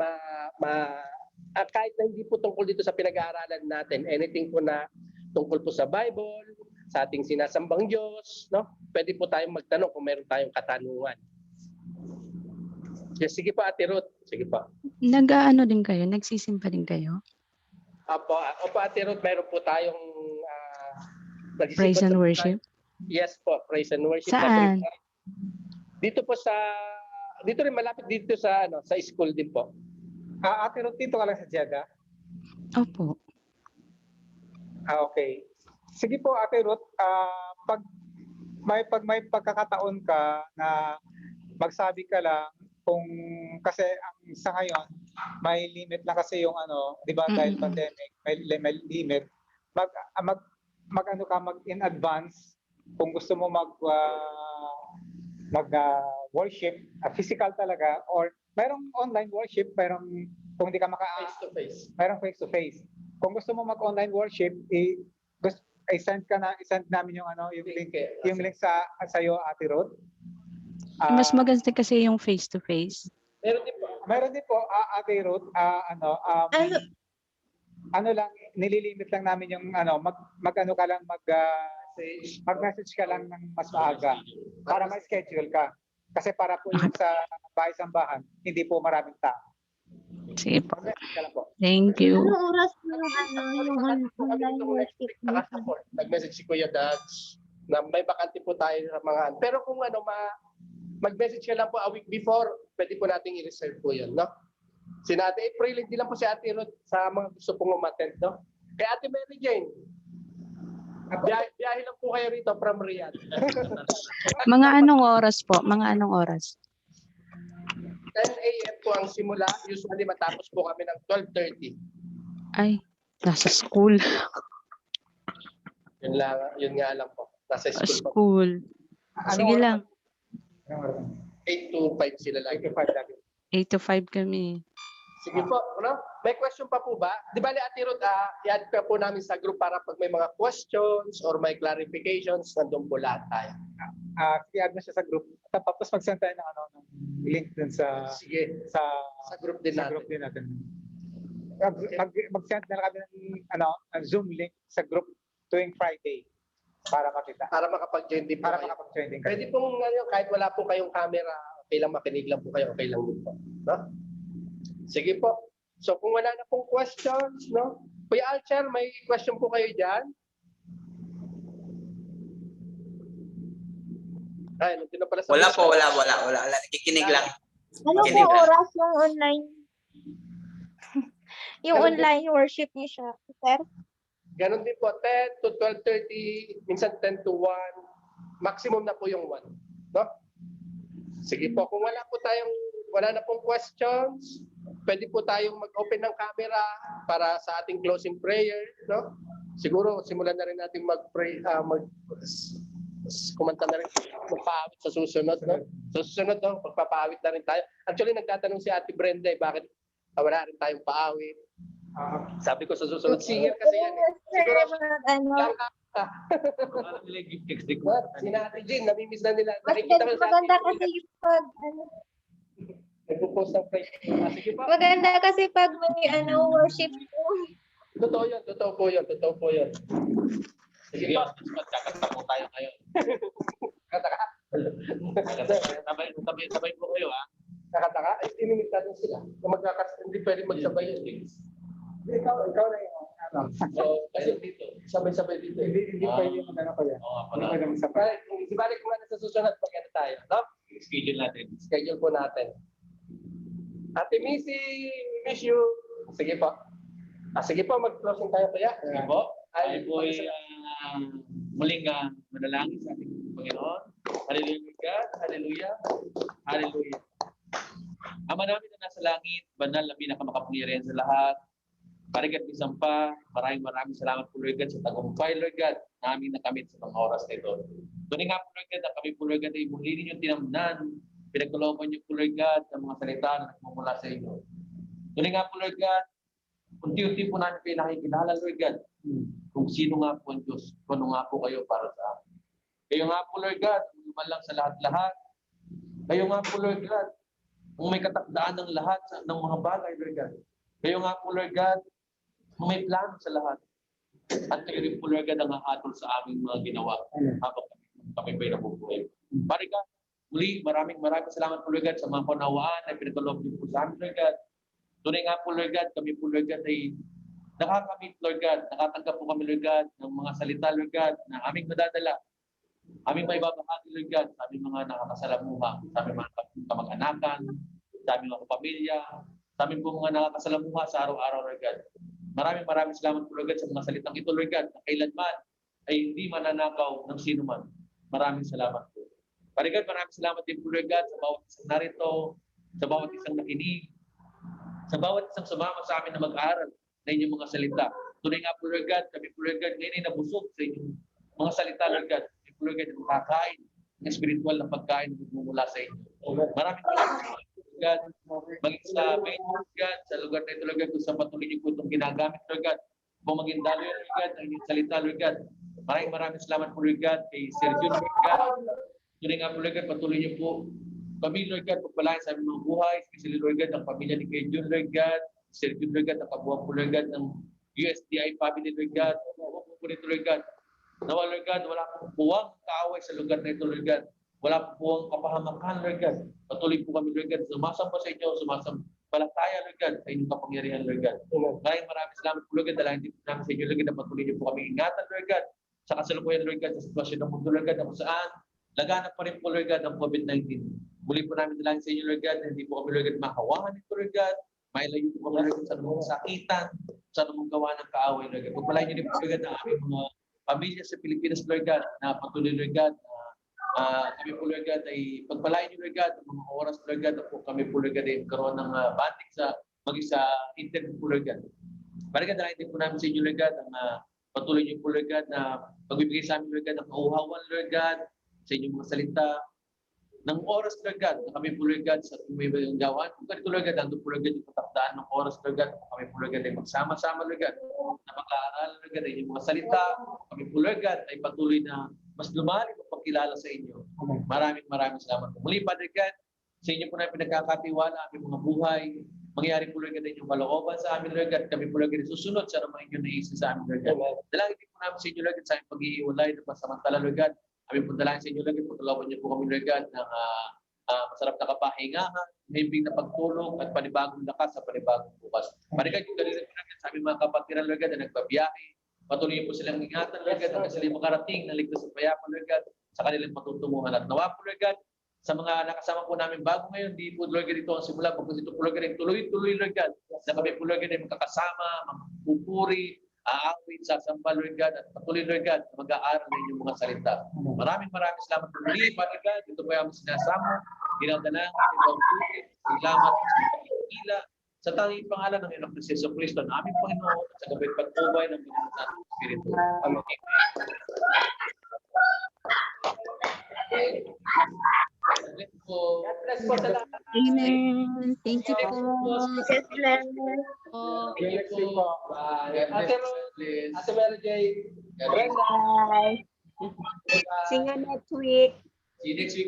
Kahit na hindi po tungkol dito sa pinag-aaralan natin, anything po na tungkol po sa Bible, sa ating sinasambang Diyos, no? Pwede po tayong magtanong kung meron tayong katanungan. Yes, sige po, Ate Ruth. Sige po. Nag-aano din kayo? Nagsisimba din kayo? Opo, Ate Ruth, meron po tayong Praise and worship? Yes po, praise and worship. Saan? Dito rin malapit dito sa school din po. Ate Ruth, dito ka lang sa Jeddah? Opo. Okay. Sige po, Ate Ruth, pag may pagkakataon ka na magsabi ka lang kasi sa ngayon may limit lang kasi yung di ba dahil pandemic, may limit. Mag in advance kung gusto mo worship, physical talaga, or mayroong online worship, kung hindi ka face to face. Mayroong face to face. Kung gusto mo mag-online worship, i-send namin yung link sa iyo, Ate Ruth. Mas maganda kasi yung face to face. Meron din po, Ate Ruth, nililimit lang namin yung mag-message ka lang ng mas maaga para ma-schedule ka. Kasi para po yung sa bahay-sambahan, hindi po maraming tao. Sige po. Thank you. Ano oras yung online worship? Nag-message si Kuya Dads na may bakante po tayo sa mga. Pero kung mag-message ka lang po a week before, pwede po nating i-reserve po yun, no? Si Ate April, hindi lang po si Ate Ruth sa mga gusto pong umattend, no? Kay Ate Mary Jane, biyahe lang po kayo rito from Riyadh. Mga anong oras po? Mga anong oras? 10 a.m. po ang simula. Usually matapos po kami ng 12:30. Ay, nasa school. Yun nga lang po. Nasa school pa. School. Sige oras? lang. Anong oras? 8 to 5 sila lagi. 8 to 5 lagi. 8 to 5 kami. Sige po, ano? May question pa po ba? Di ba, Ate Ruth, i-add pa po namin sa group para pag may mga questions or may clarifications, nandun po lahat tayo. I-add na siya sa group. Tapos mag-send tayo ng link dun sa Sige, sa sa group din sa natin. group din natin. Mag-send na lang kami ng Zoom link sa group tuwing Friday para makita. Para makapag-join din po Para kayo. makapag-join din kayo. Pwede pong kahit wala po kayong camera, okay lang makinig lang po kayo, okay lang din po. No? Sige po. So kung wala na pong questions, no? Kuya Alcher, may question po kayo dyan? Ay, nandun na pala sa Wala po, wala. Nakikinig lang. Ano Kinig po lang. oras ng online? Yung Ganun online worship niyo siya, sir? Ganon din po, 10 to 12:30, minsan 10 to 1. Maximum na po yung 1. No? Sige po, kung wala na pong questions, pwede po tayong mag-open ng camera para sa ating closing prayer. No? Siguro, simulan na rin natin mag-pray, kumanta na rin, magpaawit sa susunod. No? Sa susunod, no? Magpapaawit na rin tayo. Actually, nagtatanong si Ate Brenda, bakit wala rin tayong paawit? Sabi ko sa susunod, singer kasi yan. Siguro, si Ate Jean, namimiss na nila. Nakikita ko sa Maganda kasi yung pag, nagpo-post ng prayer. Sige po. maganda kasi pag may worship po. Totoo po yun. Sige po. Magkakanta po tayo ngayon. Kakataka. Sabay po kayo, ha? Kakataka? Ay, inimit natin sila. Hindi pwede magsabay yun. Ikaw na yung kasi dito. Sabay-sabay dito. Hindi pwede yung ko yan. Hindi pwede magsabay. Di balik kung ano sa susunod, magkano tayo. No? Schedule natin. Schedule po natin. Ate Missy, miss you. Sige po. Sige po, mag-closing tayo kaya. Sige po. Ay po ay muling manalangin sa ating Panginoon. Hallelujah God. Hallelujah. Hallelujah. Ama namin na nasa langit, banal na pinakamakapangyarihan sa lahat. Parigat isang pa, maraming salamat po Lord God sa tagumpay Lord God na aming nakamit sa mga oras na ito. Tunay nga po Lord God na kami po Lord God ay muli ninyong tinamnan, pinagkalooban niyo po Lord God ng mga salita na nagmumula sa inyo. Tunay nga po Lord God, unti-unti po namin kayo nakikilala Lord God kung sino nga po ang Diyos, kung ano nga po kayo para sa amin. Kayo nga po Lord God, luman lang sa lahat-lahat. Kayo nga po Lord God, kung may katakdaan ng lahat ng mga bagay Lord God. Kayo nga po Lord God, kung may plano sa lahat. At kayo rin po Lord God ang hahatol sa aming mga ginawa habang kami ba'y nabubuhay. Pare God, muli maraming salamat po Lord God sa mga panawaan na pinagkaloob niyo po sa amin Lord God. Tunay nga po Lord God, kami po Lord God ay nakakamit Lord God, nakatanggap po kami Lord God ng mga salita Lord God na aming madadala, aming maibabahagi Lord God sa aming mga nakakasalamuha, sa aming mga kamag-anakan, sa aming mga pamilya, sa aming po mga nakakasalamuha sa araw-araw Lord God. Maraming salamat po Lord God sa mga salitang ito Lord God na kailanman ay hindi mananakaw ng sino man. Maraming salamat po. Pare God, maraming salamat din po Lord God sa bawat isang narito, sa bawat isang nakinig, sa bawat isang sumama sa amin na mag-aaral na inyong mga salita. Tunay nga po Lord God, kami po Lord God ngayon ay nabusog sa inyong mga salita Lord God. Kami po Lord God ay makakain ng spiritual na pagkain na magmumula sa inyo. Maraming salamat Lord God, maging sa Facebook God, sa lugar na ito Lord God, kung sa patuloy niyo po itong ginagamit Lord God, kung maging daloy Lord God, ang inyong salita Lord God. Maraming salamat po Lord God kay Sir Jun Lord God. Tunay nga po Lord God, patuloy niyo po kami Lord God, pagpalain sa aming mga buhay, especially Lord God, ang pamilya ni Kay Jun Lord God, Sir Jun Lord God, ang kabuang po Lord God ng USDI family Lord God, huwag po nito Lord God. Nawa Lord God, wala pong buwang kaaway sa lugar na ito Lord God. Wala pong buwang kapahamakan Lord God. Patuloy po kami Lord God, sumasamba sa inyo, sumasampalataya Lord God, sa inyong kapangyarihan Lord God. Maraming salamat po Lord God, dalahin din po namin sa inyo Lord God, na patuloy niyo po kami ingatan Lord God, sa kasalukuyan Lord God, sa sitwasyon ng mundo Lord God, na kung saan laganap pa rin po Lord God ang COVID-19. Muli po namin dalahin sa inyo Lord God, na hindi po kami Lord God makawahan nito Lord God, mailayo po kami Lord God sa anumang sakitan, sa anumang gawa ng kaaway Lord God. Pagpalain niyo din po Lord God ang aming mga pamilya sa Pilipinas Lord God, na patuloy Lord God, kami po Lord God ay pagpalain niyo Lord God ang mga oras Lord God, na po kami po Lord God ay karoon ng banding sa maging sa internet po Lord God. Para dalahin din po namin sa inyo Lord God ang Patuloy niyo po, Lord God, na pagbibigay sa amin, Lord God, ng kauhawan, Lord God, sa inyong mga salita, ng oras, Lord God, na kami po, Lord God, sa tumibayang gawan. Kung ganito, Lord God, nandun po, Lord God, yung katakdaan ng oras, Lord God, kami po, Lord God, ay magsama-sama, Lord God, na mag-aaral, Lord God, ay inyong mga salita. Kami po, Lord God, ay patuloy na mas lumalim ang pagkilala sa inyo. Maraming salamat po. Muli, Father God, sa inyo po na pinagkakatiwala ang aming mga buhay. Mangyari po, Lord God, inyong kalooban sa amin, Lord God. Kami po, Lord God, susunod sa naman inyong naisip sa amin, Lord God. Dalangin din po namin sa inyo, Lord God, sa aming pag-iiwalay ng pasamantala, Lord God. Kami po dalangin sa inyo, Lord God, pagkalawan niyo po kami, Lord God, ng masarap na kapahingahan, himbing na pagtulong, at panibagong lakas sa panibagong bukas. Parikad yung kanila, Lord God, sa aming mga kapatiran, Lord God, na nagbabiyahe. Patuloy po silang ingatan, Lord God, hanggang sila makarating na ligtas at payapa, Lord God, sa kanilang patutunguhan. At nawa po, Lord God, sa mga nakasama po namin bago ngayon, di po, Lord God, ito ang simula. Pagkos ito po, Lord God, tuloy-tuloy, Lord God, na kami po, Lord God, ay magkakasama, magpupuri, aawit, sasamba, Lord God, at patuloy, Lord God, na mag-aaral ng inyong mga salita. Maraming salamat po muli, Father God. Ito po yung sinasama, dinadala, salamat sa pagkikila, sa tanging pangalan ng Inoong Jesu Cristo na aming Panginoon at sa gabay pagpubay ng Panginoon sa ating Espiritu. Amen. God bless po sa lahat. Amen. Thank you po. God bless. Thank you po. Bye. Ate Rose, Ate Mary J. Brenda. Bye. See you next week. See you next week.